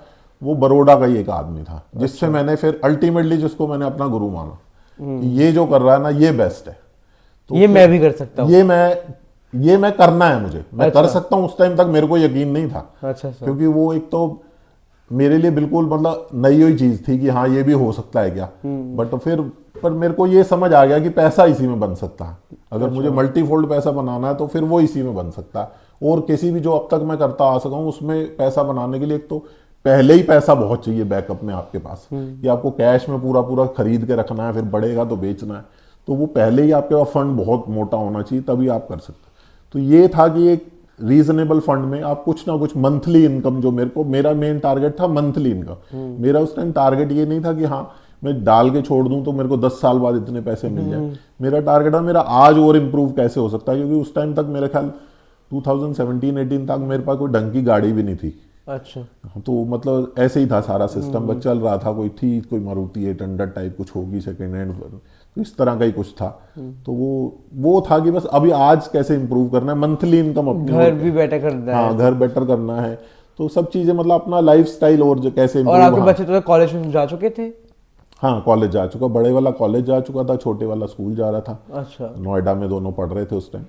वो बड़ौदा का ही एक आदमी था, जिससे अच्छा। मैंने फिर अल्टीमेटली जिसको मैंने अपना गुरु माना कि ये जो कर रहा है ना ये बेस्ट है, तो ये मैं भी कर सकता हूँ, ये मैं करना है, मुझे मैं कर सकता हूँ। उस टाइम तक मेरे को यकीन नहीं था, अच्छा, क्योंकि वो एक तो मेरे लिए बिल्कुल मतलब नई हुई चीज थी कि हाँ ये भी हो सकता है क्या। बट फिर पर मेरे को ये समझ आ गया कि पैसा इसी में बन सकता है, अगर मुझे मल्टीफोल्ड पैसा बनाना है तो फिर वो इसी में बन सकता है। और किसी भी जो अब तक मैं करता आ सका हूँ उसमें पैसा बनाने के लिए एक तो पहले ही पैसा बहुत चाहिए बैकअप में आपके पास, कि आपको कैश में पूरा खरीद के रखना है, फिर बढ़ेगा तो बेचना है, तो वो पहले ही आपके पास फंड बहुत मोटा होना चाहिए, तभी आप कर सकते। तो ये था कि एक रीजनेबल फंड में आप कुछ ना कुछ मंथली इनकम, जो मेरा मेन टारगेट था मंथली इनकम। मेरा उस टाइम टारगेट ये नहीं था कि हाँ मैं डाल के छोड़ दूं तो मेरे को 10 साल बाद इतने पैसे मिल जाए। मेरा टारगेट था मेरा आज और इम्प्रूव कैसे हो सकता है, क्योंकि उस टाइम तक मेरे ख्याल 2017-18 तक मेरे पास कोई ढंग की गाड़ी भी नहीं थी। अच्छा, तो मतलब ऐसे ही था सारा सिस्टम, बस चल रहा था, कोई मारुति 800 टाइप कुछ होगी सेकेंड हैंड, तो इस तरह का ही कुछ था। तो वो था कि बस अभी आज कैसे इंप्रूव करना है, मंथली इनकम अपनी, घर भी बेटर करना है, हाँ घर बेटर करना है, तो सब चीजें मतलब अपना लाइफ स्टाइल और जो कैसे और आपके बच्चे तो कॉलेज में जा चुके थे? हाँ, कॉलेज जा चुका, बड़े वाला कॉलेज जा चुका था, छोटे वाला स्कूल जा रहा था। अच्छा, नोएडा में दोनों पढ़ रहे थे उस टाइम।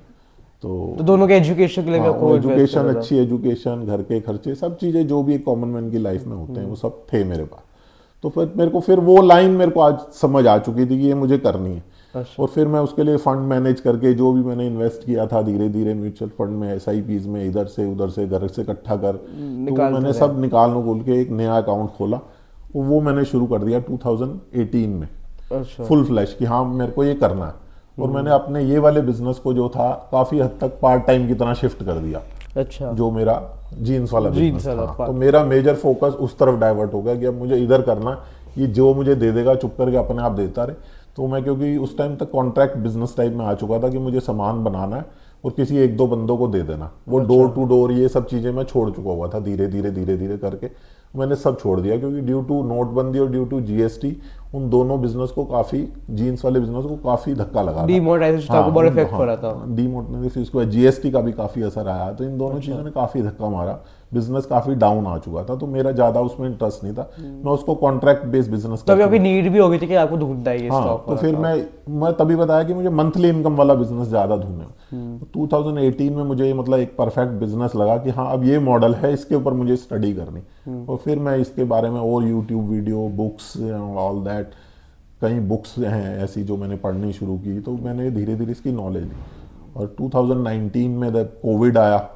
तो दोनों के एजुकेशन के लिए एजुकेशन, अच्छी एजुकेशन, घर के खर्चे, सब चीजें जो भी एक कॉमन मैन की लाइफ में होते हैं वो सब थे मेरे पास। तो फिर मेरे को फिर वो लाइन मेरे को आज समझ आ चुकी थी कि ये मुझे करनी है। अच्छा। और फिर मैं उसके लिए फंड मैनेज करके जो भी मैंने इन्वेस्ट किया था धीरे धीरे म्यूचुअल फंड में, SIPs में, इधर से उधर से घर से इकट्ठा कर, तो मैंने सब निकाल के एक नया अकाउंट खोला वो मैंने शुरू कर दिया 2018 में अच्छा। फुल फ्लैश कि हाँ मेरे को ये करना है। और मैंने अपने ये वाले बिजनेस को जो था काफ़ी हद तक पार्ट टाइम की तरह शिफ्ट कर दिया। अच्छा। जो मेरा जीन्स वाला जीन्स बिजनेस वाला था, तो मेरा मेजर फोकस उस तरफ डाइवर्ट हो गया कि अब मुझे इधर करना है, ये जो मुझे दे देगा चुप करके अपने आप देता रहे। तो मैं क्योंकि उस टाइम तक कॉन्ट्रैक्ट बिजनेस टाइप में आ चुका था कि मुझे सामान बनाना है और किसी एक दो बंदों को दे देना, वो डोर टू डोर ये सब चीज़ें मैं छोड़ चुका हुआ था। धीरे धीरे धीरे धीरे करके मैंने सब छोड़ दिया, क्योंकि ड्यू टू नोटबंदी और ड्यू टू जीएसटी उन दोनों बिजनेस को काफ़ी, जीन्स वाले बिजनेस को काफ़ी धक्का लगा था। डिमोनेटाइजेशन का बहुत इफेक्ट पड़ा था। डिमोनेटाइजेशन, इसको जीएसटी का भी काफ़ी असर आया, तो इन दोनों चीज़ों ने काफ़ी धक्का मारा। बिजनेस काफ़ी डाउन आ चुका था, तो मेरा ज़्यादा उसमें इंटरेस्ट नहीं था। मैं उसको कॉन्ट्रैक्ट बेस्ड बिजनेस तो अभी आपकी नीड भी होगी थी कि आपको ढूंढना है ये हाँ, स्टॉक। तो फिर मैं तभी बताया कि मुझे मंथली इनकम वाला बिजनेस ज़्यादा ढूंढना। 2018 में मुझे मतलब एक परफेक्ट बिजनेस लगा कि हाँ अब ये मॉडल है, इसके ऊपर मुझे स्टडी करनी। और फिर मैं इसके बारे में और YouTube video, books, all that, कई बुक्स हैं ऐसी जो मैंने पढ़नी शुरू की, तो मैंने धीरे धीरे इसकी नॉलेज ली। और 2019 में जब कोविड आया,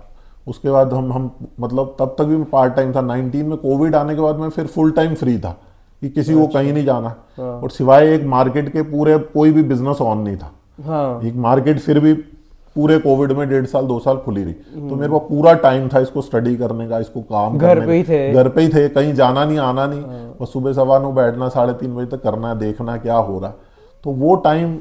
उसके बाद हम मतलब तब तक भी मैं पार्ट टाइम था। 19 में कोविड आने के बाद मैं फिर फुल टाइम फ्री था कि किसी को कहीं नहीं जाना, और सिवाय एक मार्केट के पूरे कोई भी बिजनेस ऑन नहीं था। हाँ। एक मार्केट फिर भी पूरे कोविड में 1.5 साल 2 साल खुली रही, तो मेरे पास पूरा टाइम था इसको स्टडी करने का, इसको काम घर पे ही थे। घर पे ही थे, कहीं जाना नहीं आना नहीं, और सुबह 9:15 बैठना 3:30 बजे तक करना, देखना क्या हो रहा। तो वो टाइम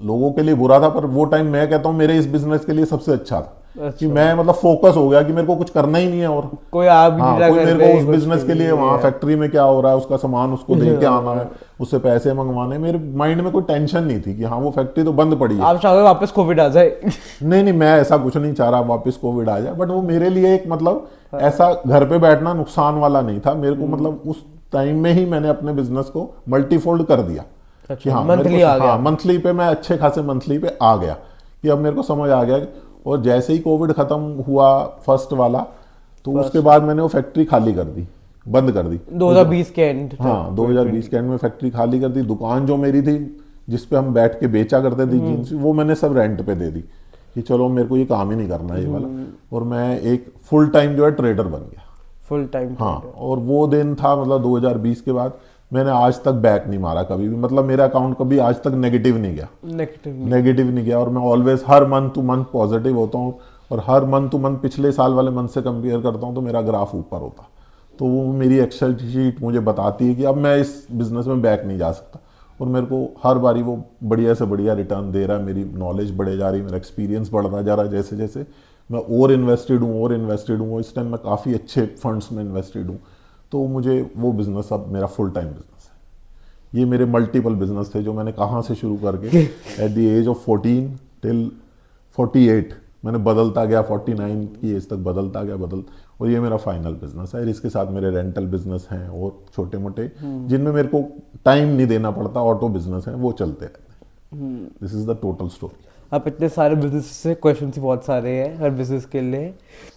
लोगों के लिए बुरा था, पर वो टाइम मैं कहता हूँ मेरे इस बिजनेस के लिए सबसे अच्छा था। कि मैं मतलब फोकस हो गया कि मेरे को कुछ करना ही नहीं है, और कोई आ भी नहीं रहा कोई घर मेरे पे, को उस कुछ बिजनेस के लिए वहाँ फैक्ट्री में क्या हो रहा है, उसका सामान उसको दे के आना है, उससे पैसे मंगवाने, मेरे माइंड में कोई टेंशन नहीं थी कि हाँ वो फैक्ट्री तो बंद पड़ी है। आप चाहोगे वापस कोविड आ जाए? नहीं, मैं ऐसा कुछ नहीं चाह रहा वापस कोविड आ जाए, बट वो मेरे लिए एक मतलब ऐसा घर पे बैठना नुकसान वाला नहीं था मेरे को। मतलब उस टाइम में ही मैंने अपने बिजनेस को मल्टीफोल्ड कर दिया। अच्छा, मंथली आ गया। मंथली पे मैं अच्छे खासे मंथली पे आ गया कि अब मेरे को समझ आ गया। और जैसे ही कोविड खत्म हुआ फर्स्ट वाला, तो उसके बाद मैंने वो फैक्ट्री खाली कर दी, बंद कर दी 2020 के एंड। हाँ, 2020 के एंड में फैक्ट्री खाली कर दी। दुकान जो मेरी थी जिसपे हम बैठ के बेचा करते थे जीन्स, वो मैंने सब रेंट पे दे दी कि चलो मेरे को ये काम ही नहीं करना ये वाला, और मैं एक फुल टाइम जो है ट्रेडर बन गया। Full time. हाँ, और वो दिन था मतलब 2020 के बाद मैंने आज तक बैक नहीं मारा कभी भी। मतलब मेरा अकाउंट कभी आज तक नेगेटिव नहीं गया, नेगेटिव नहीं गया। और मैं ऑलवेज हर मंथ टू मंथ पॉजिटिव होता हूँ, और हर मंथ टू मंथ पिछले साल वाले मंथ से कंपेयर करता हूँ तो मेरा ग्राफ ऊपर होता। तो वो मेरी एक्सेल शीट मुझे बताती है कि अब मैं इस बिजनेस में बैक नहीं जा सकता, और मेरे को हर बारी वो बढ़िया से बढ़िया रिटर्न दे रहा है। मेरी नॉलेज बढ़े जा रही है, मेरा एक्सपीरियंस बढ़ता जा रहा है। जैसे जैसे मैं और इन्वेस्टेड हूँ, इस टाइम मैं काफ़ी अच्छे फंड्स में इन्वेस्टेड हूँ। तो मुझे वो बिजनेस अब मेरा फुल टाइम बिजनेस है। ये मेरे मल्टीपल बिजनेस थे जो मैंने कहाँ से शुरू करके at the age of 14 till 48 मैंने बदलता गया, 49 की एज तक बदलता गया और ये मेरा फाइनल बिजनेस है। इसके साथ मेरे रेंटल बिजनेस हैं और छोटे मोटे जिनमें मेरे को टाइम नहीं देना पड़ता, ऑटो बिजनेस हैं, वो चलते रहते हैं। This is the total story. आप इतने सारे बिजनेस से क्वेश्चन बहुत सारे हैं हर बिजनेस के लिए।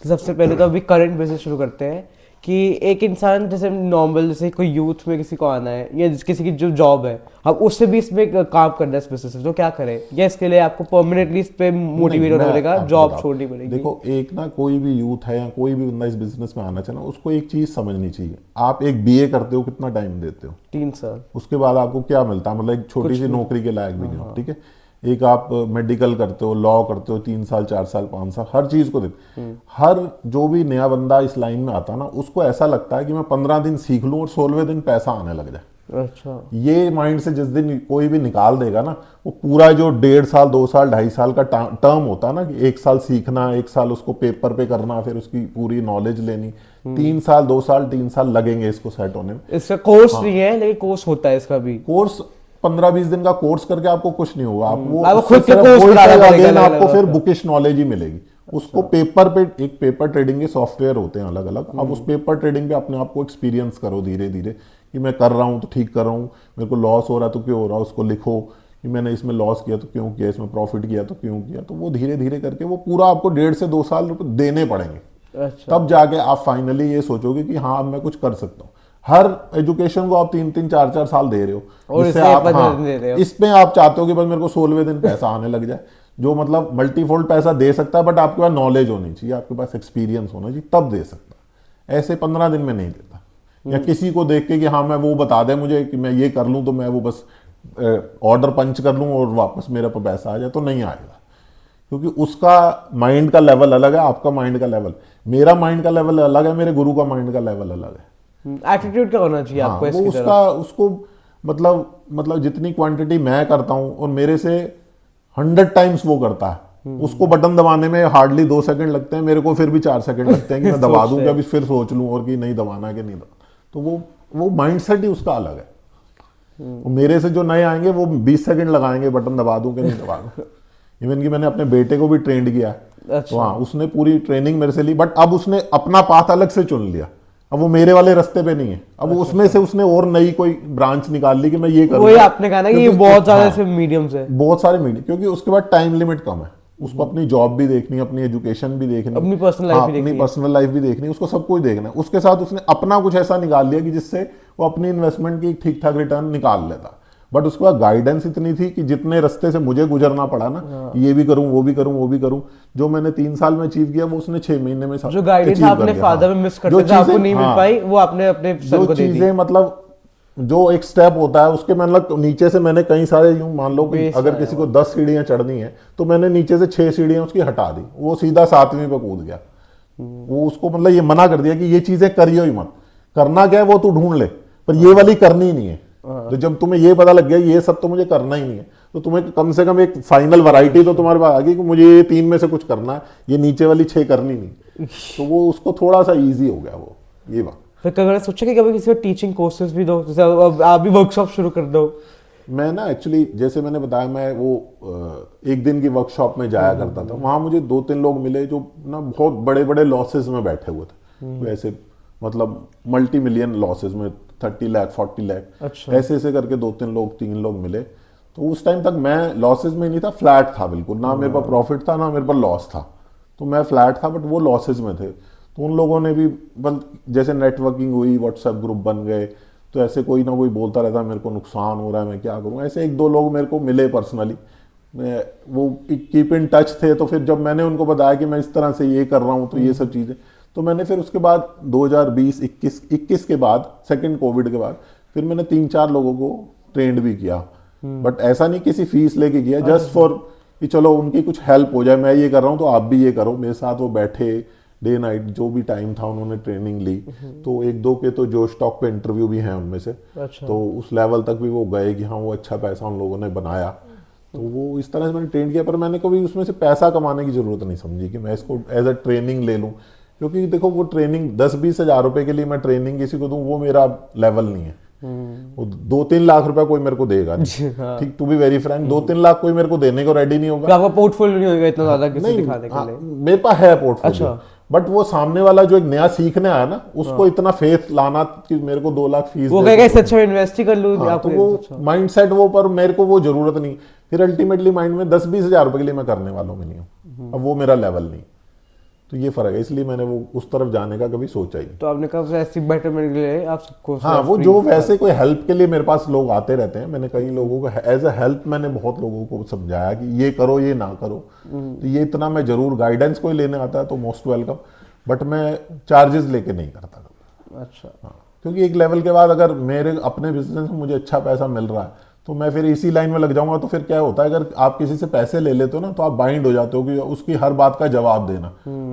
तो सबसे पहले तो अभी करंट बिजनेस शुरू करते हैं कि एक इंसान जैसे नॉर्मल, जैसे कोई यूथ में किसी को आना है या किसी की जो जॉब है, अब उससे भी इसमें काम करना है इस बिजनेस में, तो क्या करे? या इसके लिए आपको परमानेंटली इस पे मोटिवेट होना पड़ेगा, जॉब छोड़नी पड़ेगी? देखो, एक ना कोई भी यूथ है या कोई भी बंदा इस बिजनेस में आना चाहे, उसको एक चीज़ समझनी चाहिए। आप एक बीए करते हो, कितना टाइम देते हो? 3 साल। उसके बाद आपको क्या मिलता है? मतलब एक छोटी सी नौकरी के लायक भी नहीं हो, ठीक है। एक आप मेडिकल करते हो, लॉ करते हो, 3 साल 4 साल 5 साल, हर चीज़ को देते। हर जो भी नया बंदा इस लाइन में आता है ना, उसको ऐसा लगता है कि मैं 15 दिन सीख लूँ और 16वें दिन पैसा आने लग जाए। अच्छा। ये माइंड से जिस दिन कोई भी निकाल देगा ना, वो पूरा जो 1.5 साल 2 साल 2.5 साल का टर्म होता है ना, कि 1 साल सीखना, 1 साल उसको पेपर पे करना, फिर उसकी पूरी नॉलेज लेनी, 3 साल 2 साल 3 साल लगेंगे इसको सेट होने में। इसका कोर्स नहीं है, लेकिन कोर्स होता है इसका भी। कोर्स 15-20 दिन का कोर्स करके आपको कुछ नहीं होगा। आपको खुद के कोर्स आपको फिर बुकिश नॉलेज ही मिलेगी। उसको पेपर पे, एक पेपर ट्रेडिंग के सॉफ्टवेयर होते हैं अलग अलग, अब उस पेपर ट्रेडिंग पे अपने आप को एक्सपीरियंस करो धीरे धीरे कि मैं कर रहा हूँ तो ठीक कर रहा हूँ, मेरे को लॉस हो रहा है तो क्यों हो रहा है, उसको लिखो कि मैंने इसमें लॉस किया तो क्यों किया, इसमें प्रॉफिट किया तो क्यों किया। तो वो धीरे धीरे करके वो पूरा आपको 1.5 से 2 साल देने पड़ेंगे। अच्छा। तब जाके आप फाइनली ये सोचोगे कि हाँ अब मैं कुछ कर सकता हूँ। हर एजुकेशन को आप 3-3 4-4 साल दे रहे हो, और जिससे इससे आप दे रहे हो। इसमें आप चाहते हो कि बस मेरे को 16वें दिन पैसा आने लग जाए, जो मतलब मल्टीफोल्ड पैसा दे सकता है, बट आपके पास नॉलेज होनी चाहिए, आपके पास एक्सपीरियंस होना चाहिए, तब दे सकता है। ऐसे 15 दिन में नहीं देता। या किसी को देख के कि हाँ मैं वो बता दे मुझे कि मैं ये कर लूँ तो मैं वो बस ऑर्डर पंच कर लूँ और वापस मेरे पर पैसा आ जाए, तो नहीं आएगा। क्योंकि उसका माइंड का लेवल अलग है, आपका माइंड का लेवल, मेरा माइंड का लेवल अलग है, मेरे गुरु का माइंड का लेवल अलग है। एटीट्यूड क्या होना चाहिए आपको वो इसकी तरफ? उसका उसको मतलब जितनी क्वांटिटी मैं करता हूँ और मेरे से 100 टाइम्स वो करता है, उसको बटन दबाने में हार्डली 2 सेकंड लगते हैं, मेरे को फिर भी 4 सेकंड लगते हैं कि मैं दबा दूं, कि अभी फिर सोच लूं और कि नहीं दबाना है कि नहीं दबाना। तो वो माइंडसेट ही उसका अलग है। वो मेरे से जो नए आएंगे वो 20 सेकंड लगाएंगे बटन दबा दूं कि नहीं दबा दूं। इवन कि मैंने अपने बेटे को भी ट्रेंड किया है, अच्छा। तो हाँ उसने पूरी ट्रेनिंग मेरे से ली, बट अब उसने अपना पाथ अलग से चुन लिया। अब वो मेरे वाले रास्ते पे नहीं है, अब वो उसमें से उसने और नई कोई ब्रांच निकाल ली कि मैं ये करूंगा। वही आपने कहा ना कि ये बहुत ज्यादा ऐसे मीडियम्स है, बहुत सारे मीडियम, क्योंकि उसके बाद टाइम लिमिट कम है, उसको अपनी जॉब भी देखनी है, अपनी एजुकेशन भी देखनी है, अपनी पर्सनल लाइफ भी अपनी देखनी है। पर्सनल लाइफ भी देखनी है, उसको सब कुछ देखना है। उसके साथ उसने अपना कुछ ऐसा निकाल लिया कि जिससे वो अपनी इन्वेस्टमेंट की ठीक ठाक रिटर्न निकाल लेता। बट उसके बाद गाइडेंस इतनी थी कि जितने रास्ते से मुझे गुजरना पड़ा ना, ये भी करूं वो भी करूं वो भी करूं, जो मैंने 3 साल में अचीव किया वो उसने 6 महीने में जो गाइडेंस आपने फादर में मिस करते थे, आपको नहीं मिल पाई, वो आपने अपने सन को दे दी। चीजें मतलब जो एक स्टेप होता है उसके मतलब नीचे से मैंने कई सारे यूं मान लो कि अगर किसी को 10 सीढ़ियां चढ़नी है तो मैंने नीचे से 6 सीढ़ियां उसकी हटा दी, वो सीधा 7वीं पे कूद गया। वो उसको मतलब ये मना कर दिया कि ये चीजें करियो ही मत, करना क्या है वो तू ढूंढ ले, पर ये वाली करनी नहीं है। तो जब तुम्हें ये पता लग गया ये सब तो मुझे करना ही नहीं है, तो तुम्हें कम से कम एक फाइनल वैरायटी तो तुम्हारे पास आ गई कि मुझे ये 3 में से कुछ करना है, ये नीचे वाली 6 करनी नहीं। तो वो उसको थोड़ा सा ईजी हो गया वो ये बात। फिर कभी सोचा कि कभी किसी को टीचिंग कोर्सेज भी दो, जैसे अब आप भी वर्कशॉप शुरू कर दो? मैं ना एक्चुअली जैसे मैंने बताया, मैं वो एक दिन की वर्कशॉप में जाया करता था, वहां मुझे 2-3 लोग मिले जो ना बहुत बड़े बड़े लॉसेस में बैठे हुए थे, वैसे मतलब मल्टी मिलियन लॉसेस में, 30 लाख 40 लाख, अच्छा। ऐसे ऐसे करके 3 लोग मिले। तो उस टाइम तक मैं लॉसेस में नहीं था, फ्लैट था बिल्कुल, ना मेरे पास प्रॉफिट था ना मेरे पास लॉस था, तो मैं फ्लैट था, बट वो लॉसेस में थे। तो उन लोगों ने भी जैसे नेटवर्किंग हुई, व्हाट्सएप ग्रुप बन गए, तो ऐसे कोई ना कोई बोलता रहता मेरे को नुकसान हो रहा है मैं क्या करूं। ऐसे 1-2 लोग मेरे को मिले पर्सनली, मैं वो कीप इन टच थे। तो फिर जब मैंने उनको बताया कि मैं इस तरह से ये कर रहा हूँ, तो ये सब चीज़ें, तो मैंने फिर उसके बाद 2020-21 के बाद, सेकंड कोविड के बाद, फिर मैंने 3-4 लोगों को ट्रेंड भी किया। बट ऐसा नहीं किसी फीस लेके किया, जस्ट फॉर कि चलो उनकी कुछ हेल्प हो जाए, मैं ये कर रहा हूँ तो आप भी ये करो मेरे साथ। वो बैठे डे नाइट, जो भी टाइम था उन्होंने ट्रेनिंग ली। तो 1-2 के तो जो स्टॉक पे इंटरव्यू भी हैं उनमें से, अच्छा। तो उस लेवल तक भी वो गए कि हाँ वो अच्छा पैसा उन लोगों ने बनाया। तो वो इस तरह से मैंने ट्रेन किया, पर मैंने कभी उसमें से पैसा कमाने की जरूरत नहीं समझी कि मैं इसको एज अ ट्रेनिंग ले लूँ। क्योंकि देखो वो ट्रेनिंग 10-20 हज़ार रुपए के लिए मैं ट्रेनिंग किसी को दूं, वो मेरा लेवल नहीं है। वो 2-3 लाख रुपए कोई मेरे को देगा नहीं। ठीक, to be very frank, 2-3 lakh कोई मेरे को देने को रेडी नहीं होगा। आपका पोर्टफोलियो नहीं होगा इतना ज्यादा किसी दिखाने के लिए? मेरे पास है पोर्टफोलियो, अच्छा। बट वो सामने वाला जो एक नया सीखने आया ना, उसको इतना फेथ लाना कि मेरे को 2 लाख फीस वो कहेगा इससे अच्छा मैं इन्वेस्ट ही कर लूं। तो वो माइंडसेट वो, पर मेरे को वो जरूरत नहीं। फिर अल्टीमेटली माइंड में 10-20 हज़ार रुपए के लिए मैं करने वालों में नहीं हूँ, अब वो मेरा लेवल नहीं। तो ये फर्क है, इसलिए मैंने वो उस तरफ जाने का कभी सोचा ही। तो आपने कहा ऐसी बेटरमेंट के लिए आप सबको, हाँ, वो जो वैसे कोई हेल्प के लिए मेरे पास लोग आते रहते हैं, मैंने कई लोगों को एज अ हेल्प, मैंने बहुत लोगों को समझाया कि ये करो ये ना करो। तो ये इतना मैं जरूर, गाइडेंस कोई लेने आता है तो मोस्ट वेलकम, बट मैं चार्जेस लेके नहीं करता। अच्छा। हाँ, क्योंकि एक लेवल के बाद अगर मेरे अपने बिजनेस में मुझे अच्छा पैसा मिल रहा है तो मैं फिर इसी लाइन में लग जाऊंगा। तो फिर क्या होता है, अगर आप किसी से पैसे ले लेते हो ना, तो आप बाइंड हो जाते हो कि उसकी हर बात का जवाब देना,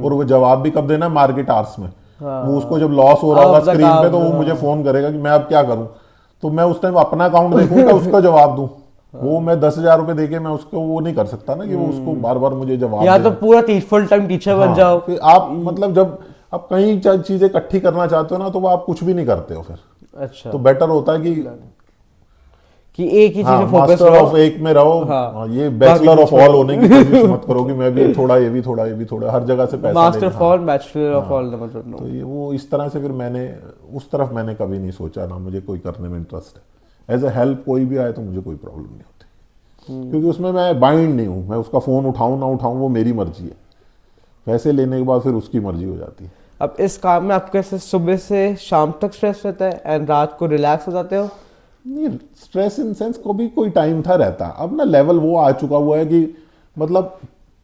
और वो जवाब भी कब देना, मार्केट आवर्स में। वो उसको जब लॉस हो रहा होगा स्क्रीन पे, तो वो मुझे फोन करेगा कि मैं अब क्या करूं। तो मैं उस टाइम अपना अकाउंट देखूंगा, उसका जवाब दूं। वो मैं 10,000 रुपए देके मैं उसको वो नहीं कर सकता ना कि वो उसको बार बार मुझे जवाब या तो पूरा फुल टाइम टीचर बन जाओ। फिर आप मतलब जब आप कई चीजें इकट्ठी करना चाहते हो ना, तो वो आप कुछ भी नहीं करते हो फिर। अच्छा। तो बेटर होता है कि एक ही चीज में फोकस मास्टर करो, ऑफ एक में रहो। हाँ। ये बैचलर ऑफ ऑल होने की कोशिश मत करो कि मैं भी थोड़ा ये भी थोड़ा ये भी थोड़ा, हर जगह से पैसा master of all, bachelor of all ना मतलब। तो ये वो इस तरह से फिर मैंने उस तरफ मैंने कभी नहीं सोचा, ना मुझे कोई करने में इंटरेस्ट है। एज ए हेल्प कोई भी आए तो मुझे कोई प्रॉब्लम नहीं होती, क्योंकि उसमें मैं बाइंड नहीं हूँ। मैं उसका फोन उठाऊँ ना उठाऊँ वो मेरी मर्जी है, पैसे लेने के बाद फिर उसकी मर्जी हो जाती है। अब इस काम में आपके सुबह से शाम तक स्ट्रेस रहता है एंड रात को रिलैक्स हो जाते हो? नहीं, स्ट्रेस इन सेंस को भी कोई टाइम था रहता। अब ना लेवल वो आ चुका हुआ है कि मतलब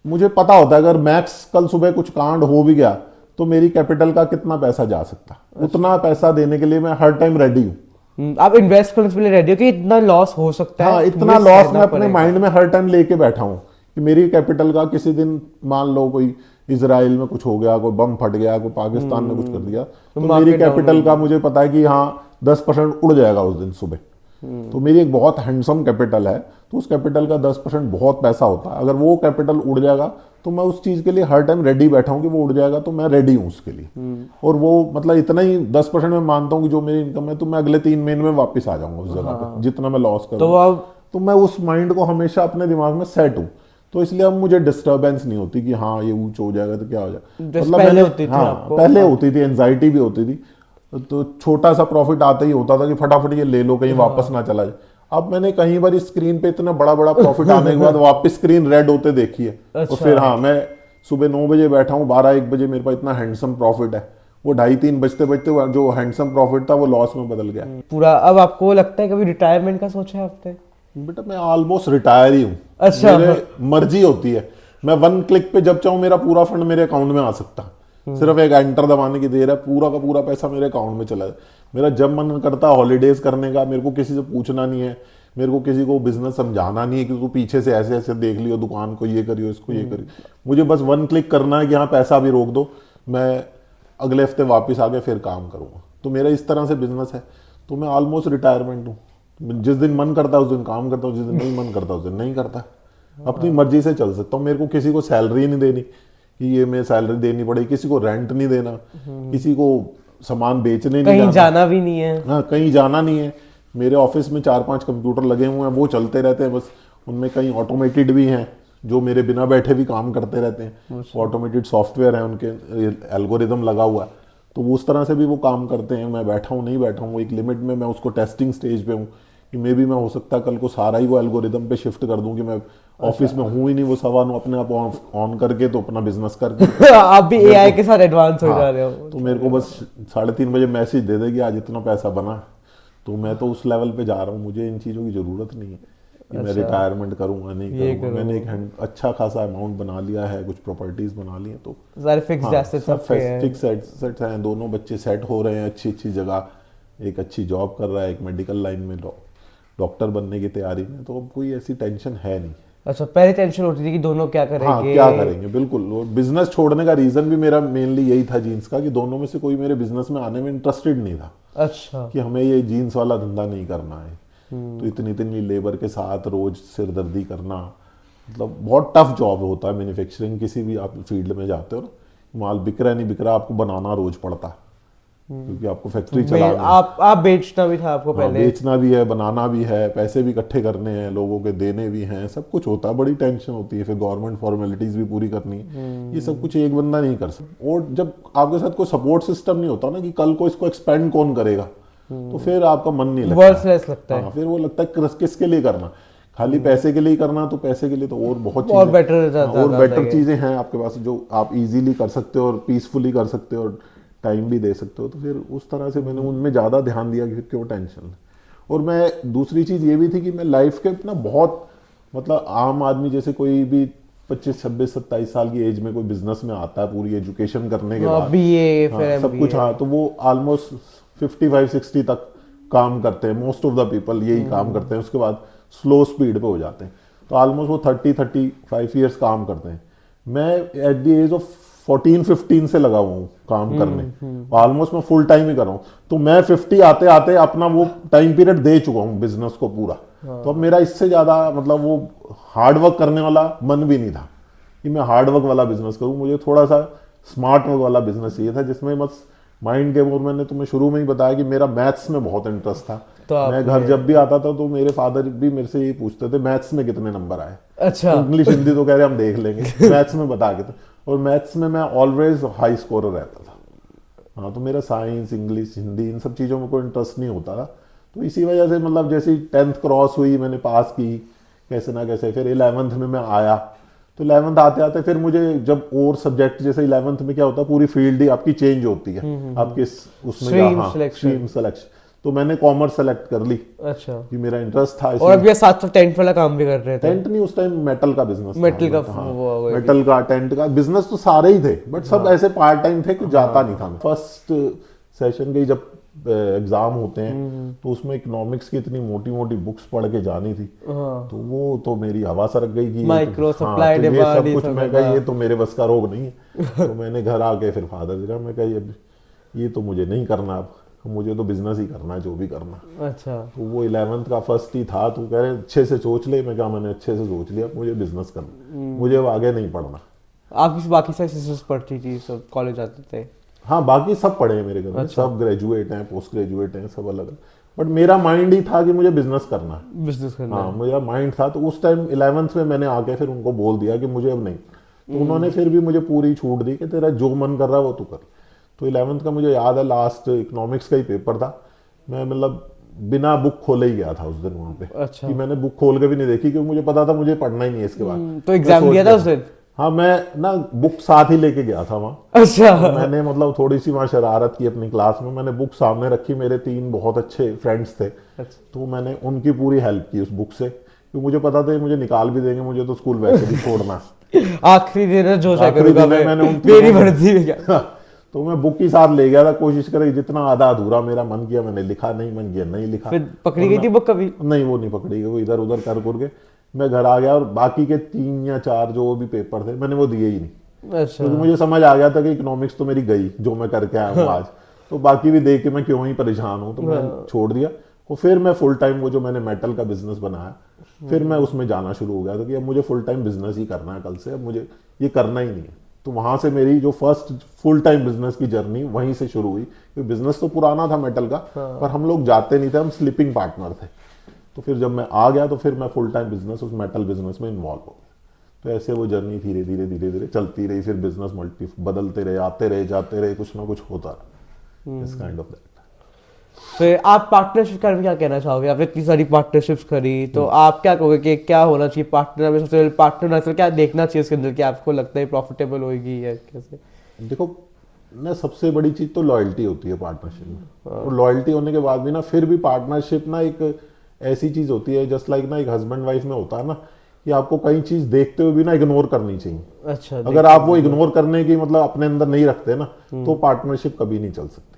मुझे पता होता है अगर मैक्स कल सुबह कुछ कांड हो भी गया तो मेरी कैपिटल का कितना पैसा जा सकता, उतना पैसा देने के लिए मैं हर टाइम रेडी हूँ। आप इन्वेस्ट करने के लिए रेडी हो कि इतना लॉस हो सकता है, हाँ, इतना risk लॉस लेना मैं अपने पड़ेगा। माइंड में हर टाइम लेके बैठा हूँ कि मेरी कैपिटल का किसी दिन मान लो कोई इजराइल में कुछ हो गया, कोई बम फट गया, कोई पाकिस्तान में कुछ कर दिया, तो मेरी market down कैपिटल का मुझे पता है कि हाँ 10% उड़ जाएगा उस दिन सुबह। तो मेरी एक बहुत हैंडसम कैपिटल है, तो उस कैपिटल का 10% बहुत पैसा होता है। अगर वो कैपिटल उड़ जाएगा तो मैं उस चीज़ के लिए हर टाइम रेडी बैठा हूँ कि वो उड़ जाएगा, तो मैं रेडी हूँ उसके लिए। और वो मतलब इतना ही 10% मैं मानता हूँ कि जो मेरी इनकम है, तो मैं अगले 3 महीने में वापस आ जाऊंगा उस जगह पे, जितना मैं लॉस करूँ। तो अब तो मैं उस माइंड को हमेशा अपने दिमाग में सेट हूँ, तो इसलिए अब मुझे डिस्टर्बेंस नहीं होती कि हाँ ये ऊंच हो जाएगा तो क्या हो जाएगा। जैसे पहले होती थी हाँ, आपको। पहले होती थी, एंजाइटी भी होती थी। तो छोटा सा प्रॉफिट आते ही होता था कि फटाफट ये ले लो, कहीं वापस ना चला जाए। अब मैंने कई बार स्क्रीन पे इतना बड़ा बड़ा प्रॉफिट आने के बाद वापस स्क्रीन रेड होते देखी है। और फिर हाँ, मैं सुबह 9 बजे बैठा हूँ, 12-1 बजे मेरे पास इतना हैंडसम प्रॉफिट है, वो 2:30-3 बजते बजते जो हैंडसम प्रॉफिट था वो लॉस में बदल गया। पूरा अब आपको लगता है कभी रिटायरमेंट का सोचा है आपने? बेटा मैं ऑलमोस्ट रिटायर ही हूँ। अच्छा। मेरे मर्जी होती है, मैं 1 क्लिक पे जब चाहूँ मेरा पूरा फंड मेरे अकाउंट में आ सकता है। सिर्फ एक एंटर दबाने की देर है, पूरा का पूरा पैसा मेरे अकाउंट में चला जाए। मेरा जब मन करता है हॉलीडेज करने का, मेरे को किसी से पूछना नहीं है, मेरे को किसी को बिजनेस समझाना नहीं है कि तू पीछे से ऐसे ऐसे देख लियो, दुकान को ये करियो, इसको ये करियो। मुझे बस 1 क्लिक करना है कि हाँ पैसा भी रोक दो, मैं अगले हफ्ते वापस आके फिर काम करूँगा। तो मेरा इस तरह से बिजनेस है, तो मैं ऑलमोस्ट रिटायरमेंट हूँ। जिस दिन मन करता है उस दिन काम करता हूँ, जिस दिन नहीं मन करता उस दिन नहीं करता। अपनी मर्जी से चल सकता हूँ। मेरे को किसी को सैलरी नहीं देनी कि ये मैं सैलरी देनी पड़ेगी, किसी को रेंट नहीं देना, किसी को सामान बेचने नहीं कहीं जाना भी नहीं है। हाँ, कहीं जाना नहीं है। मेरे ऑफिस में 4-5 कंप्यूटर लगे हुए हैं, वो चलते रहते हैं बस। उनमें कई ऑटोमेटेड भी हैं जो मेरे बिना बैठे भी काम करते रहते हैं। ऑटोमेटेड सॉफ्टवेयर है, उनके एल्गोरिदम लगा हुआ है, तो उस तरह से भी वो काम करते हैं। मैं बैठा हूँ नहीं बैठा हूँ, एक लिमिट में मैं उसको टेस्टिंग स्टेज पे हूँ कि मे भी मैं हो सकता है कल को सारा ही वो एल्गोरिदम पे शिफ्ट कर दूं कि मैं ऑफिस में हूँ ही नहीं, वो सवा नु अपने आप ऑन करके तो अपना बिजनेस करके। आप भी एआई के साथ एडवांस हो जा रहे हो। तो मेरे को बस 3:30 बजे मैसेज दे दे कि आज इतना पैसा बना, तो मैं तो उस लेवल पे जा रहा हूँ। मुझे इन चीज़ों की ज़रूरत नहीं है कि मैं रिटायरमेंट करूँगा नहीं करूँगा। मैंने एक अच्छा खासा अमाउंट बना लिया है, कुछ प्रॉपर्टीज बना ली है, तो सारे फिक्स्ड एसेट्स सब पे हैं। फिक्स एसेट्स हैं। दोनों बच्चे सेट हो रहे हैं अच्छी अच्छी जगह, एक अच्छी जॉब कर रहा है, एक मेडिकल लाइन में डॉक्टर बनने की तैयारी में, तो अब कोई ऐसी टेंशन है नहीं। अच्छा, पहले टेंशन होती थी कि दोनों क्या करेंगे। हाँ, क्या करेंगे, बिल्कुल। बिजनेस छोड़ने का रीजन भी मेरा मेनली यही था जीन्स का, कि दोनों में से कोई मेरे बिजनेस में आने में इंटरेस्टेड नहीं था। अच्छा। कि हमें ये जीन्स वाला धंधा नहीं करना है, तो इतनी इतनी लेबर के साथ रोज सिरदर्दी करना, मतलब बहुत टफ जॉब होता है मैन्युफैक्चरिंग। किसी भी आप फील्ड में जाते हो ना, माल बिक रहा है नहीं बिक रहा, आपको बनाना रोज पड़ता है, क्योंकि आपको फैक्ट्री चलाना है। आप बेचना भी था आपको पहले। बेचना भी है, बनाना भी है, पैसे भी इकट्ठे करने हैं, लोगों के देने भी हैं, सब कुछ होता है। बड़ी टेंशन होती है, फिर गवर्नमेंट फॉर्मेलिटीज भी पूरी करनी है। ये सब कुछ एक बंदा नहीं कर सकता। और जब आपके साथ कोई सपोर्ट सिस्टम नहीं होता ना कि कल को इसको एक्सपेंड कौन करेगा, तो फिर आपका मन नहीं लगता, वर्थलेस लगता है। हाँ, फिर वो लगता है किसके लिए करना, खाली पैसे के लिए करना, तो पैसे के लिए तो और बहुत और चीजें, बेटर चीजें हैं आपके पास जो आप इजीली कर सकते हो और पीसफुली कर सकते हो और टाइम भी दे सकते हो। तो फिर उस तरह से मैंने उनमें ज़्यादा ध्यान दिया कि क्यों टेंशन। और मैं दूसरी चीज़ ये भी थी कि मैं लाइफ के ना बहुत, मतलब आम आदमी जैसे कोई भी 25, 26, 27 साल की एज में कोई बिजनेस में आता है पूरी एजुकेशन करने के बाद, बीए फिर सब कुछ, हाँ, तो वो ऑलमोस्ट 55-60 तक काम करते हैं। मोस्ट ऑफ द पीपल यही काम करते हैं, उसके बाद स्लो स्पीड पे हो जाते हैं। तो ऑलमोस्ट वो 30-35 ईयर्स काम करते हैं। मैं एट द एज ऑफ 14-15 से लगा हुआ हूँ काम करने, ऑलमोस्ट मैं फुल टाइम ही कर रहा हूँ। तो मैं 50 आते आते अपना वो टाइम पीरियड दे चुका हूँ बिजनेस को पूरा। तो अब मेरा इससे ज्यादा मतलब वो हार्ड वर्क करने वाला मन भी नहीं था कि मैं हार्ड वर्क वाला बिजनेस करूँ। मुझे थोड़ा सा स्मार्ट वर्क वाला बिजनेस चाहिए था, जिसमें बस माइंड गेम। और मैंने तुम्हें शुरू में ही बताया कि मेरा मैथ्स में बहुत इंटरेस्ट था। तो मैं घर जब भी आता था तो मेरे फादर भी मेरे से यही पूछते थे मैथ्स में कितने नंबर आए। अच्छा। इंग्लिश हिंदी तो कह रहे हम देख लेंगे, मैथ्स में बता के। और मैथ्स में मैं ऑलवेज हाई स्कोरर रहता था। हाँ, तो मेरा साइंस, इंग्लिश, हिंदी इन सब चीज़ों में कोई इंटरेस्ट नहीं होता था। तो इसी वजह से मतलब जैसे 10th क्रॉस हुई, मैंने पास की कैसे ना कैसे। फिर 11th में मैं आया, तो 11th आते आते फिर मुझे जब और सब्जेक्ट, जैसे 11th में क्या होता है पूरी फील्ड ही आपकी चेंज होती है, आपके उसमें स्ट्रीम सिलेक्शन। तो मैंने कॉमर्स सेलेक्ट कर ली अच्छा। कि मेरा इंटरेस्ट था और अभी साथ साथ टेंट वाला काम भी कर रहे थे? टेंट नहीं, उस टाइम मेटल का बिजनेस मेटल का हाँ, वो हो गया। मेटल का टेंट का बिजनेस तो सारे ही थे, बट सब ऐसे पार्ट टाइम थे कि जाता नहीं था। फर्स्ट सेशन के जब एग्जाम होते हैं तो उसमें इकोनॉमिक्स की इतनी मोटी मोटी बुक्स पढ़ के जानी थी, तो वो तो मेरी हवा सरक गई कि माइक्रो सप्लाई तो ये डिमांड सब ये कुछ सब मैं कहा ये तो मेरे बस का रोग नहीं है। तो मैंने घर आके फिर फादर से कहा, मैं कहा ये तो मुझे नहीं करना, अब मुझे तो बिजनेस ही करना है, जो भी करना। अच्छा। तो वो 11th का फर्स्ट ही था, तो कह रहे अच्छे से सोच ले। मैं कहा मैंने अच्छे से सोच लिया, मुझे बिजनेस करना, मुझे अब आगे नहीं पढ़ना। आपकी बाकी सारी सिस्टर्स पढ़ती थी, सब कॉलेज आते थे? हाँ, बाकी सब पढ़े हैं मेरे घर में। अच्छा। सब ग्रेजुएट हैं, पोस्ट ग्रेजुएट हैं, सब अलग अलग। बट मेरा माइंड ही था कि मुझे बिजनेस करना है, बिजनेस करना हाँ मेरा माइंड था। तो उस टाइम 11th में मैंने आके फिर उनको बोल दिया कि मुझे अब नहीं। तो उन्होंने फिर भी मुझे पूरी छूट दी कि तेरा जो मन कर रहा है वो तू कर। तो 11th का मुझे याद है, लास्ट इकोनॉमिक्स का ही पेपर था, मैं मतलब बिना बुक खोले ही गया था उस दिन वहाँ पे। अच्छा। कि मैंने बुक खोल के भी नहीं देखी, क्योंकि मुझे पता था मुझे पढ़ना ही नहीं है इसके बाद। तो एग्जाम दिया था उस दिन? हाँ, मैं ना बुक साथ ही लेके गया था वहाँ। अच्छा। तो मैंने मतलब थोड़ी सी वहाँ शरारत की अपनी क्लास में, मैंने बुक सामने रखी, मेरे 3 बहुत अच्छे फ्रेंड्स थे। अच्छा। तो मैंने उनकी पूरी हेल्प की उस बुक से, क्योंकि मुझे पता था मुझे निकाल भी देंगे, मुझे तो स्कूल वैसे भी छोड़ना। आखिरी दिन जो चाहे आखिरी करूंगा दिन में मैं, मैंने उनकी मेरी मर्जी में क्या। तो मैं बुक ही साथ ले गया था, कोशिश करी जितना आधा अधूरा मेरा मन किया मैंने लिखा, नहीं मन किया नहीं लिखा। फिर पकड़ी गई थी बुक कभी? नहीं, वो नहीं पकड़ी गई, वो इधर उधर कर के मैं घर आ गया। और बाकी के 3 या 4 जो भी पेपर थे मैंने वो दिए ही नहीं, अच्छा। क्योंकि मुझे समझ आ गया था कि इकोनॉमिक्स तो मेरी गई, जो मैं करके आया हूँ आज, तो बाकी भी देख के मैं क्यों ही परेशान हूँ, तो मैं छोड़ दिया। और फिर मैं फुल टाइम वो जो मैंने मेटल का बिजनेस बनाया, फिर मैं उसमें जाना शुरू हो गया था कि अब मुझे फुल टाइम बिजनेस ही करना है कल से, अब मुझे ये करना ही नहीं है। तो वहां से मेरी जो फर्स्ट फुल टाइम बिजनेस की जर्नी वहीं से शुरू हुई, क्योंकि बिजनेस तो पुराना था मेटल का, पर हम लोग जाते नहीं थे, हम स्लीपिंग पार्टनर थे। तो फिर जब मैं आ गया तो फिर मैं फुल टाइम बिजनेस उस मेटल बिजनेस में इन्वॉल्व हो गया। तो ऐसे वो जर्नी धीरे धीरे चलती रही, फिर बिजनेस मल्टी बदलते रहे, आते रहे जाते रहे, कुछ ना कुछ होता रहा, इस काइंड ऑफ दैट। फिर आप पार्टनरशिप के बारे में क्या कहना चाहोगे? आपने इतनी सारी पार्टनरशिप्स करी, तो आप क्या कहोगे कि क्या होना चाहिए पार्टनर में? सबसे पहले पार्टनर तो क्या देखना चाहिए उसके अंदर कि आपको लगता है प्रॉफिटेबल होगी या कैसे? देखो ना, सबसे बड़ी चीज तो लॉयल्टी होती है पार्टनरशिप में। और लॉयल्टी होने के बाद भी ना, फिर भी पार्टनरशिप ना एक ऐसी चीज होती है, जस्ट लाइक ना एक हस्बैंड वाइफ में होता है ना, कि आपको कई चीज देखते हुए भी ना इग्नोर करनी चाहिए। अच्छा। अगर आप वो इग्नोर करने की मतलब अपने अंदर नहीं रखते ना, तो पार्टनरशिप कभी नहीं चल सकती।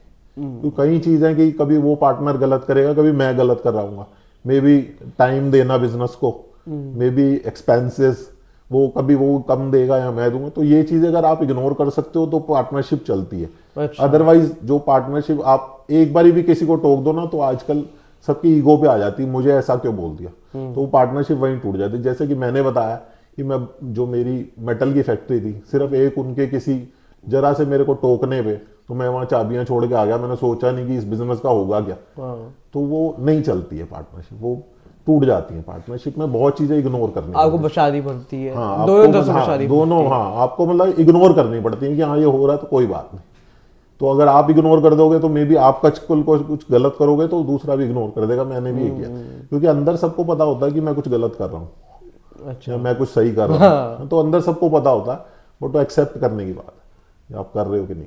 तो कई चीजें कि कभी वो पार्टनर गलत करेगा, कभी मैं गलत कर रहा हूँ, मे बी टाइम देना बिजनेस को, मे बी एक्सपेंसेस वो कभी वो कम देगा या मैं दूंगा, तो ये चीजें अगर आप इग्नोर कर सकते हो तो पार्टनरशिप चलती है। अच्छा। अदरवाइज जो पार्टनरशिप आप एक बार भी किसी को टोक दो ना, तो आजकल सबकी ईगो पे आ जाती है, मुझे ऐसा क्यों बोल दिया, तो वो पार्टनरशिप वहीं टूट जाती है। जैसे कि मैंने बताया कि मैं जो मेरी मेटल की फैक्ट्री थी, सिर्फ एक उनके किसी जरा से मेरे को टोकने पे तो मैं वहां चाबियां छोड़ के आ गया, मैंने सोचा नहीं कि इस बिजनेस का होगा क्या, तो वो नहीं चलती है पार्टनरशिप, वो टूट जाती है। पार्टनरशिप में बहुत चीजें इग्नोर करनी आपको बचानी पड़ती है। हाँ, दोनों तरफ से बचानी दोनों, हाँ आपको मतलब इग्नोर करनी पड़ती है कि हाँ ये हो रहा है तो कोई बात नहीं। तो अगर आप इग्नोर कर दोगे तो मे बी आप कुछ गलत करोगे तो दूसरा भी इग्नोर कर देगा, मैंने भी ये किया, क्योंकि अंदर सबको पता होता है कि मैं कुछ गलत कर रहा हूँ। अच्छा। या मैं कुछ सही कर रहा हूँ, तो अंदर सबको पता होता है, वो तो एक्सेप्ट करने की बात है आप कर रहे हो कि नहीं।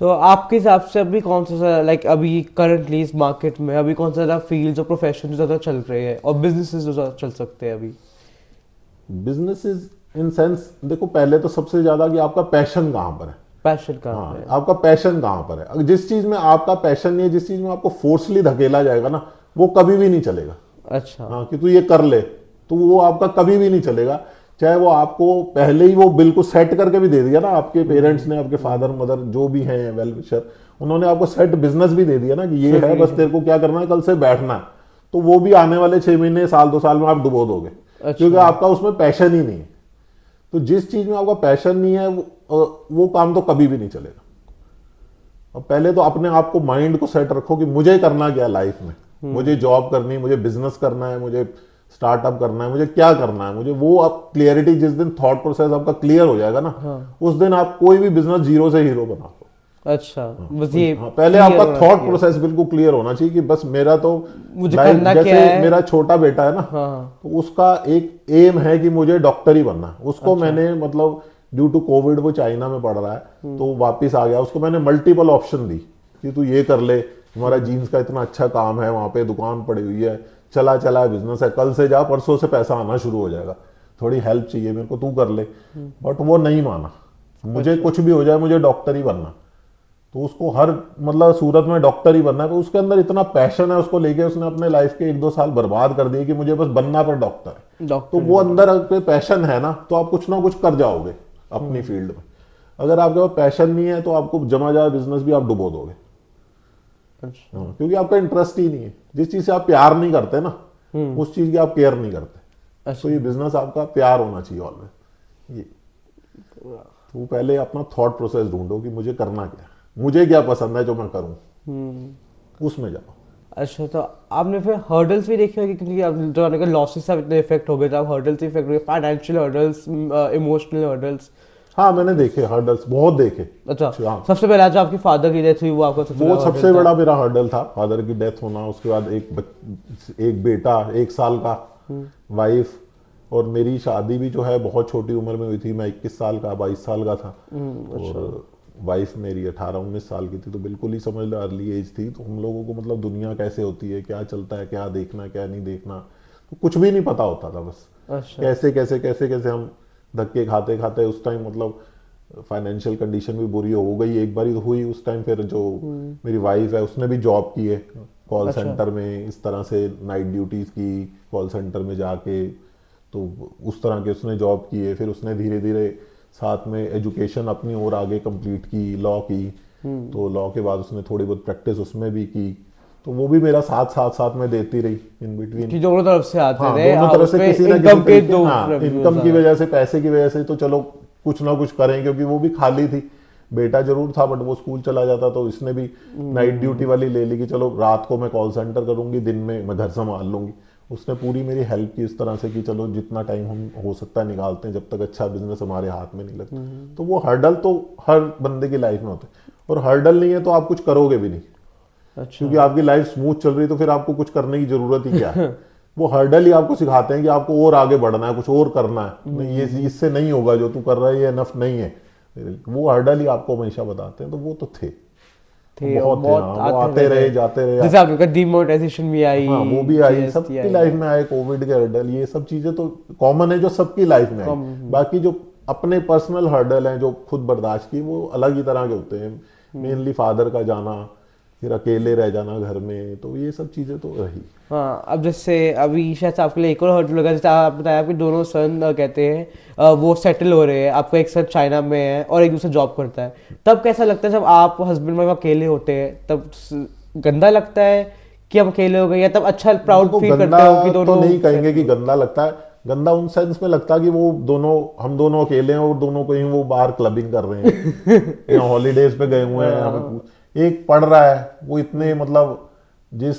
तो आपके हिसाब से अभी कौन सा लाइक अभी करंटली इस मार्केट में अभी कौन सा फील्ड और प्रोफेशन ज़्यादा चल रहे हैं और बिजनेसेस जो ज़्यादा चल सकते हैं अभी? बिजनेसेस इन सेंस, देखो पहले तो सबसे ज्यादा कि आपका पैशन कहाँ पर है, पैशन कहाँ हाँ है? आपका पैशन कहाँ पर है। जिस चीज में आपका पैशन नहीं है, जिस चीज में आपको फोर्सली धकेला जाएगा ना, वो कभी भी नहीं चलेगा। अच्छा। हाँ, कि तू ये कर ले, तो वो आपका कभी भी नहीं चलेगा। चाहे वो आपको पहले ही वो बिल्कुल सेट करके भी दे दिया ना, आपके पेरेंट्स ने, आपके फादर मदर जो भी हैं वेल विशर, उन्होंने आपको सेट बिजनेस भी दे दिया ना कि ये है, बस तेरे को क्या करना है, कल से बैठना है, तो वो भी आने वाले 6 महीने साल 2 साल में आप डुबो दोगे। अच्छा। क्योंकि आपका उसमें पैशन ही नहीं है। तो जिस चीज में आपका पैशन नहीं है वो काम तो कभी भी नहीं चलेगा। अब पहले तो अपने आप को, माइंड को सेट रखो कि मुझे करना क्या लाइफ में, मुझे जॉब करनी है, मुझे बिजनेस करना है, मुझे स्टार्टअप करना है, मुझे क्या करना है, मुझे वो आप क्लियरिटी, जिस दिन थॉट प्रोसेस आपका क्लियर हो जाएगा ना, उस दिन आप कोई भी बिजनेस जीरो से हीरो बना दो। अच्छा। बस ये पहले आपका थॉट प्रोसेस बिल्कुल क्लियर होना चाहिए कि बस मेरा तो मुझे करना जैसे क्या है। मेरा छोटा बेटा है ना, तो उसका एक एम है कि मुझे डॉक्टर ही बनना है। उसको मैंने मतलब ड्यू टू कोविड वो चाइना में पढ़ रहा है, तो वापिस आ गया, उसको मैंने मल्टीपल ऑप्शन दी कि तू ये कर ले, हमारा जीन्स का इतना अच्छा काम है, वहाँ पे दुकान पड़ी हुई है, चला चला बिजनेस है, कल से जा परसों से पैसा आना शुरू हो जाएगा, थोड़ी हेल्प चाहिए मेरे को, तू कर ले। बट वो नहीं माना, मुझे कुछ भी हो जाए मुझे डॉक्टर ही बनना। तो उसको हर मतलब सूरत में डॉक्टर ही बनना है, तो उसके अंदर इतना पैशन है उसको लेके, उसने अपने लाइफ के 1-2 साल बर्बाद कर दिए कि मुझे बस बनना पर डॉक्टर है। तो वो अंदर अगर पैशन है ना तो आप कुछ ना कुछ कर जाओगे अपनी फील्ड में। अगर आपके पास पैशन नहीं है तो आपको जमा जाए बिजनेस भी आप डुबो दोगे। अच्छा। हाँ, क्योंकि आपका इंटरेस्ट ही नहीं है, जिस चीज से आप प्यार नहीं करते ना उस चीज की आप केयर नहीं करते। अच्छा। तो ये बिजनेस आपका प्यार होना चाहिए ऑलवेज। ये तो पहले अपना थॉट प्रोसेस ढूंढो कि मुझे करना क्या है, मुझे क्या पसंद है जो मैं करूं, उसमें जाओ। अच्छा, तो आपने फिर हर्डल्स भी देखे होंगे, क्योंकि अब जो आपने कहा लॉसेस से इतने इफेक्ट हो गए थे, अब हर्डल्स इफेक्ट हो गए, फाइनेंशियल हर्डल्स, इमोशनल हर्डल्स। हाँ मैंने देखे हर्डल्स, बहुत देखे। अच्छा, हाँ। सबसे पहला जो आपकी फादर की डेथ हुई वो आपका सबसे वो बड़ा सबसे hurdle था? बड़ा मेरा हर्डल था, फादर की डेथ होना। उसके बाद एक बेटा 1 साल का, वाइफ, और मेरी शादी भी जो है बहुत छोटी उम्र में हुई थी। मैं 21 साल का 22 साल का था, और वाइफ मेरी 18-19 साल की थी। तो बिल्कुल ही समझ लो अर्ली एज थी। तो हम लोगों को मतलब दुनिया कैसे होती है, क्या चलता है, क्या देखना क्या नहीं देखना, तो कुछ भी नहीं पता होता था। बस अच्छा। कैसे कैसे कैसे कैसे हम धक्के खाते खाते उस टाइम मतलब फाइनेंशियल कंडीशन भी बुरी हो गई, एक बार ही हुई उस टाइम। फिर जो मेरी वाइफ है उसने भी जॉब की है कॉल सेंटर में, इस तरह से नाइट ड्यूटीज की कॉल सेंटर में जाके, तो उस तरह के उसने जॉब की है। फिर उसने धीरे धीरे साथ में एजुकेशन अपनी और आगे कंप्लीट की, लॉ की। तो लॉ के बाद उसने थोड़ी बहुत प्रैक्टिस उसमें भी की। तो वो भी मेरा साथ साथ साथ में देती रही इन बिटवीन। कि दोनों तरफ से आते हाँ, थे, दोनों तरफ से किसी ना इनकम किसी के तरीके, दो हाँ, इनकम की वजह से, पैसे की वजह से तो चलो कुछ ना कुछ करें, क्योंकि वो भी खाली थी। बेटा जरूर था बट वो स्कूल चला जाता, तो इसने भी नाइट ड्यूटी वाली ले ली कि चलो रात को मैं कॉल सेंटर करूंगी, दिन में मैं घर संभाल लूंगी। उसने पूरी मेरी हेल्प की इस तरह से कि चलो जितना टाइम हम हो सकता है निकालते हैं जब तक अच्छा बिजनेस हमारे हाथ में नहीं लगता। तो वो हर्डल तो हर बंदे की लाइफ में होते हैं, और हर्डल नहीं है तो आप कुछ करोगे भी नहीं। अच्छा। क्योंकि आपकी लाइफ स्मूथ चल रही है तो फिर आपको कुछ करने की जरूरत ही क्या है। वो हर्डल ही आपको सिखाते हैं कि आपको और आगे बढ़ना है, कुछ और करना है, नहीं ये इससे नहीं होगा, जो तू कर रहा है ये इनफ नहीं है। वो हर्डल ही आपको हमेशा बताते हैं। तो वो तो थे बहुत थे, हाँ, वो आते रहे जाते रहे। जैसे आपके डिमोनेटाइजेशन भी आई, हाँ वो भी आई, सबकी लाइफ में आए, कोविड के हर्डल, ये सब चीजें तो कॉमन है जो सबकी लाइफ में आई। बाकी जो अपने पर्सनल हर्डल हैं जो खुद बर्दाश्त की, वो अलग ही तरह के होते हैं। मेनली फादर का जाना, फिर अकेले रह जाना घर में, तो ये सब चीजें तो रही। हाँ, अब जैसे अभी शायद आपके लिए एक और हर्डल लगा, जैसे आप बताया आपके दोनों सन कहते हैं वो सेटल हो रहे हैं, आपका एक सन चाइना में है और एक दूसरा जॉब करता है, तब कैसा लगता है जब आप हस्बैंड वाइफ अकेले होते हैं? तब गंदा लगता है कि हम अकेले हो गए, या तब अच्छा प्राउड फील करते हो कि दोनों? तो नहीं कहेंगे कि गंदा लगता है, गंदा उन सेंस में लगता है कि वो दोनों, हम दोनों अकेले हैं और दोनों कहीं वो बाहर क्लबिंग कर रहे हैं या हॉलीडेज पे गए हुए हैं। हमें एक पढ़ रहा है, वो इतने मतलब जिस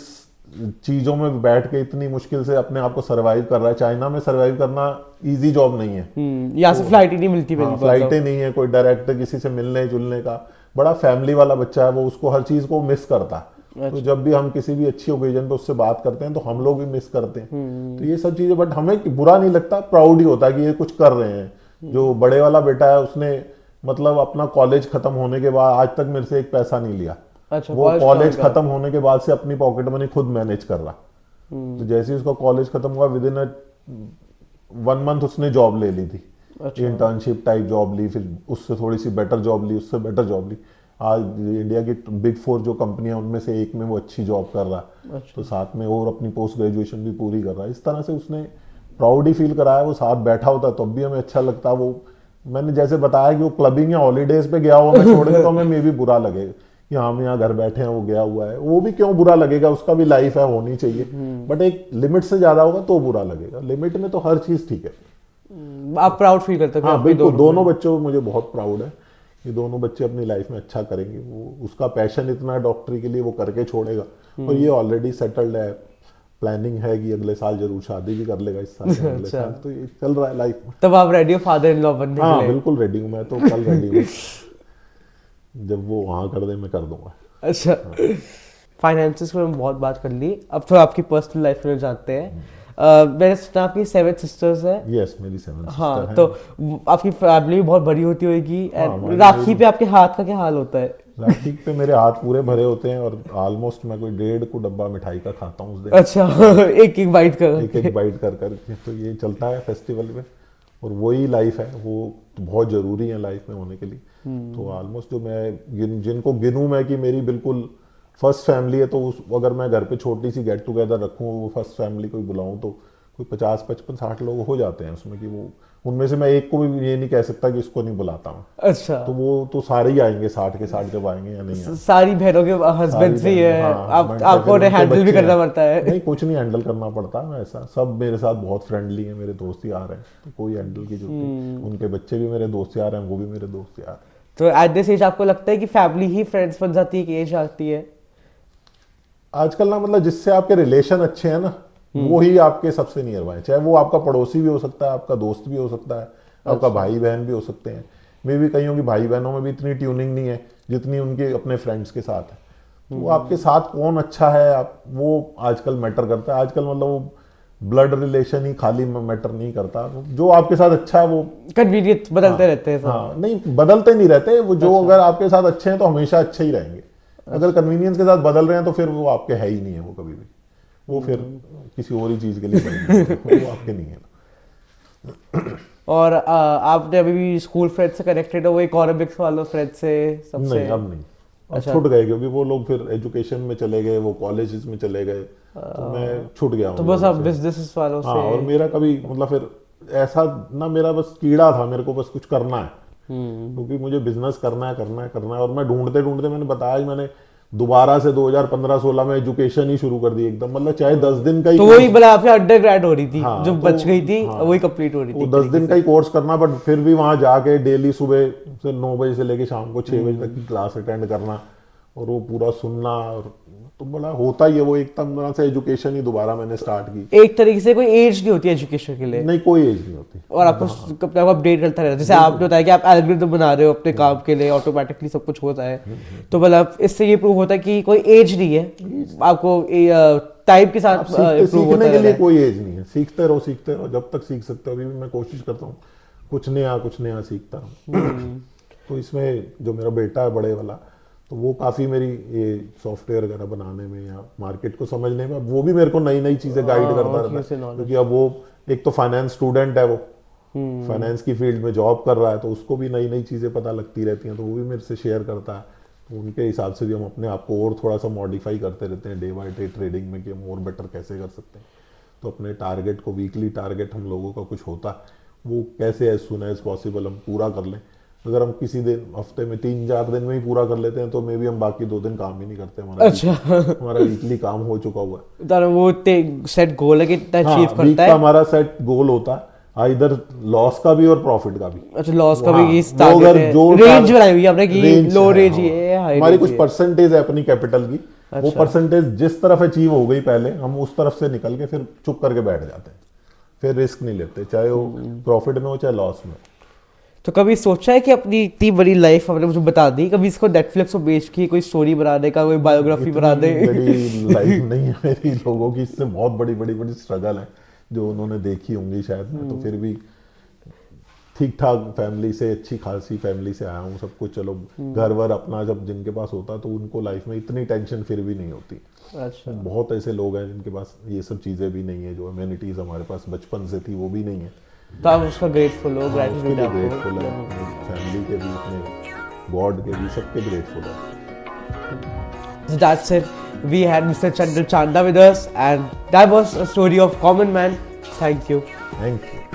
चीजों में बैठ के इतनी मुश्किल से अपने आप को सरवाइव कर रहा है। चाइना में सरवाइव करना इजी जॉब नहीं है, यहाँ से फ्लाइट ही नहीं मिलती। फ्लाइटें नहीं है, कोई डायरेक्ट किसी से मिलने जुलने का। बड़ा फैमिली वाला बच्चा है वो, उसको हर चीज को मिस करता है। तो जब भी हम किसी भी अच्छी ओकेजन पे उससे बात करते हैं तो हम लोग भी मिस करते हैं। तो ये सब चीजें, बट हमें बुरा नहीं लगता, प्राउड ही होता है कि ये कुछ कर रहे हैं। जो बड़े वाला बेटा है उसने मतलब अपना कॉलेज खत्म होने के बाद आज तक मेरे से एक पैसा नहीं लिया। अच्छा, वो कॉलेज खत्म होने के बाद से अपनी पॉकेट मनी खुद मैनेज कर रहा। तो जैसे ही उसका कॉलेज खत्म हुआ, विद इन 1 मंथ उसने जॉब ले ली थी। अच्छा। इंटर्नशिप टाइप जॉब ली, फिर उससे थोड़ी सी बेटर जॉब ली, उससे बेटर जॉब ली। आज इंडिया की बिग 4 जो कंपनियां उनमें से एक में वो अच्छी जॉब कर रहा। अच्छा। तो साथ में और अपनी पोस्ट ग्रेजुएशन भी पूरी कर रहा है। इस तरह से उसने प्राउड ही फील कराया। वो साथ बैठा होता तब भी हमें अच्छा लगता। वो मैंने जैसे बताया कि वो क्लबिंग या हॉलीडेज पे गया हुआ मैं छोड़ के, तो हमें मे भी बुरा लगेगा कि हम यहाँ घर बैठे हैं, वो गया हुआ है। वो भी क्यों बुरा लगेगा, उसका भी लाइफ है, होनी चाहिए। बट एक लिमिट से ज्यादा होगा तो बुरा लगेगा। लिमिट में तो हर चीज ठीक है। आप प्राउड फील करते हो? हाँ बिल्कुल, दोनों बच्चों मुझे बहुत प्राउड है कि दोनों बच्चे अपनी लाइफ में अच्छा करेंगे। वो उसका पैशन इतना है डॉक्टरी के लिए, वो करके छोड़ेगा। और ये ऑलरेडी सेटल्ड है, प्लानिंग है कि अगले साल जरूर शादी भी कर लेगा इस साल अगले अच्छा। साल। तो ये चल रहा है लाइफ में। तब आप रेडी हो फादर इन लॉ बनने के लिए? हाँ बिल्कुल रेडी हूँ मैं तो, कल रेडी हूँ। जब वो हाँ कर दे मैं कर दूंगा। अच्छा, फाइनेंसेस पर हम बहुत बात कर ली, अब थोड़ा आपकी पर्सनल लाइफ में जानते हैं। मैंने सुना आपकी 7 सिस्टर्स है? यस, मेरी 7 सिस्टर हाँ, तो आपकी फैमिली भी बहुत बड़ी होती होगी। राखी पे आपके हाथ का क्या हाल होता है? राखी पे मेरे हाथ पूरे भरे होते हैं और ऑलमोस्ट मैं कोई 1.5 को डब्बा मिठाई का खाता हूँ उस दिन। अच्छा एक एक बाइट कर एक एक बाइट कर करके, तो ये चलता है फेस्टिवल में। और वही लाइफ है, वो बहुत ज़रूरी है लाइफ में होने के लिए। तो ऑलमोस्ट जो मैं जिनको गिनूँ मैं कि मेरी बिल्कुल फर्स्ट फैमिली है, तो उस अगर मैं घर पे छोटी सी गेट टुगेदर रखूँ, वो फर्स्ट फैमिली कोई बुलाऊँ, तो कोई 50, 55, 60 लोग हो जाते हैं उसमें। कि वो उनमें से मैं एक को भी ये नहीं कह सकता कि इसको नहीं बुलाता हूँ। अच्छा तो वो तो सारे ही आएंगे, 60 के 60 जब आएंगे या नहीं आएंगे। सारी बहनों के हस्बैंड भी है, आपको हैंडल भी करना पड़ता है। नहीं, कुछ नहीं हैंडल करना पड़ता है ऐसा। सब मेरे साथ बहुत फ्रेंडली है, मेरे दोस्त यार हैं, तो कोई हैंडल की जरूरत नहीं। उनके बच्चे भी मेरे दोस्त यार हैं, वो भी मेरे दोस्त यार। तो एट दिस एज आपको लगता है कि फैमिली ही फ्रेंड्स बन जाती है कि एज आती है? आजकल ना, मतलब जिससे आपके रिलेशन अच्छे हैं ना, वो ही आपके सबसे नियर बाय। चाहे वो आपका पड़ोसी भी हो सकता है, आपका दोस्त भी हो सकता है, आपका भाई बहन भी हो सकते हैं। मे भी कईयों की भाई बहनों में भी इतनी ट्यूनिंग नहीं है जितनी उनके अपने फ्रेंड्स के साथ है। तो वो आपके साथ कौन अच्छा है, आप वो आजकल मैटर करता है। आजकल मतलब वो ब्लड रिलेशन ही खाली मैटर नहीं करता। जो आपके साथ अच्छा है वो कन्वीनियंट बदलते रहते हैं सब। हाँ, नहीं बदलते नहीं रहते वो। जो अगर आपके साथ अच्छे हैं तो हमेशा अच्छे ही रहेंगे। अगर कन्वीनियंस के साथ बदल रहे हैं तो फिर वो आपके है ही नहीं है वो कभी भी। वो फिर किसी और ही चीज के लिए बनेंगे, वो आपके नहीं है। और आपने अभी भी स्कूल फ्रेंड से कनेक्टेड हो, वो इकोनॉमिक्स वालों फ्रेंड से सबसे? नहीं, अब नहीं। अब छूट गए, क्योंकि वो लोग फिर एजुकेशन में चले गए, वो कॉलेजेस में चले गए, तो मैं छूट गया। तो बस अब बिजनेस वालों से? हाँ, और मेरा कभी मतलब फिर ऐसा ना, मेरा बस कीड़ा था, मेरे को बस कुछ करना है, क्योंकि मुझे बिजनेस करना है। और मैं ढूंढते ढूंढते, मैंने बताया, मैंने दोबारा से 2015-16 में एजुकेशन ही शुरू कर दी एकदम। मतलब चाहे 10 दिन का ही, तो वही बोला आपने अंडर ग्रेड हो रही थी, हाँ, जो तो, बच गई थी, हाँ, वही कंप्लीट हो रही थी। वो 10 दिन का ही कोर्स करना, बट फिर भी वहां जाके डेली सुबह से 9 बजे से लेके शाम को 6 बजे तक की क्लास अटेंड करना और वो पूरा सुनना। और तो बड़ा होता ही है वो, एक तरह से एजुकेशन ही दोबारा मैंने स्टार्ट की। एक तरीके से कोई एज नहीं होती एजुकेशन के लिए? नहीं, कोई एज नहीं होती। और आपको अपडेट करता रहता है। जैसे आपने बताया कि आप एल्गोरिथम बना रहे हो अपने काम के लिए, ऑटोमेटिकली सब कुछ होता है। तो मतलब इससे ये प्रूव होता है कि कोई एज नहीं है, आपको टाइम के साथ सीखने के लिए कोई एज नहीं है। सीखते रहो जब तक सीख सकते हो। अभी भी मैं कोशिश करता हूँ कुछ नया सीखता हूँ। तो इसमें जो मेरा बेटा है बड़े वाला, तो वो काफ़ी मेरी ये सॉफ्टवेयर वगैरह बनाने में या मार्केट को समझने में, वो भी मेरे को नई चीज़ें गाइड करता रहता है। क्योंकि अब वो एक तो फाइनेंस स्टूडेंट है, वो फाइनेंस की फील्ड में जॉब कर रहा है, तो उसको भी नई चीज़ें पता लगती रहती हैं, तो वो भी मेरे से शेयर करता है। तो उनके हिसाब से भी हम अपने आप को और थोड़ा सा मॉडिफाई करते रहते हैं डे बाई डे ट्रेडिंग में, कि हम और बेटर कैसे कर सकते हैं। तो अपने टारगेट को, वीकली टारगेट हम लोगों का कुछ होता है, वो कैसे एज सुन एज पॉसिबल हम पूरा कर लें। अगर हम किसी दिन हफ्ते में 3-4 दिन में ही पूरा कर लेते हैं, तो मे भी हम बाकी 2 दिन काम ही नहीं करते। हमारा वीकली काम हो चुका हुआ है। तो वो सेट गोल है कि इतना अचीव करता है। हमारा सेट गोल होता है, इधर लॉस का भी और प्रॉफिट का भी। अच्छा, लॉस का भी इस टारगेट है। जो रेंज बनाई हुई है आपने कि लो रेंज है, हाई हमारी कुछ परसेंटेज है अपनी कैपिटल की। वो परसेंटेज जिस तरफ अचीव हो गई पहले, हम उस तरफ से निकल के फिर चुप करके बैठ जाते हैं। फिर रिस्क नहीं लेते, चाहे वो प्रॉफिट में हो चाहे लॉस में। तो कभी सोचा है कि अपनी इतनी बड़ी लाइफ आपने मुझे बता दी, कभी इसको नेटफ्लिक्स पर बेच के कोई स्टोरी बनाने का, कोई बायोग्राफी बना दे? बड़ी लाइफ नहीं है मेरी, लोगों की इससे बहुत बड़ी स्ट्रगल है जो उन्होंने देखी होंगी शायद। मैं तो फिर भी ठीक ठाक फैमिली से, अच्छी खासी फैमिली से आया हूँ। सब कुछ चलो घर वर अपना जब जिनके पास होता है, तो उनको लाइफ में इतनी टेंशन फिर भी नहीं होती। अच्छा, बहुत ऐसे लोग हैं जिनके पास ये सब चीज़ें भी नहीं है, जो अमेनिटीज हमारे पास बचपन से थी वो भी नहीं है। तो आप उसका ग्रेटफुल हो? ग्रेटिट्यूड है, ग्रेटफुल है फैमिली के भी, अपने गॉड के भी, सबके ग्रेटफुल है। So that's it. We had Mr. Chandra Chanda with us, and that was a story of common man. Thank you. Thank you.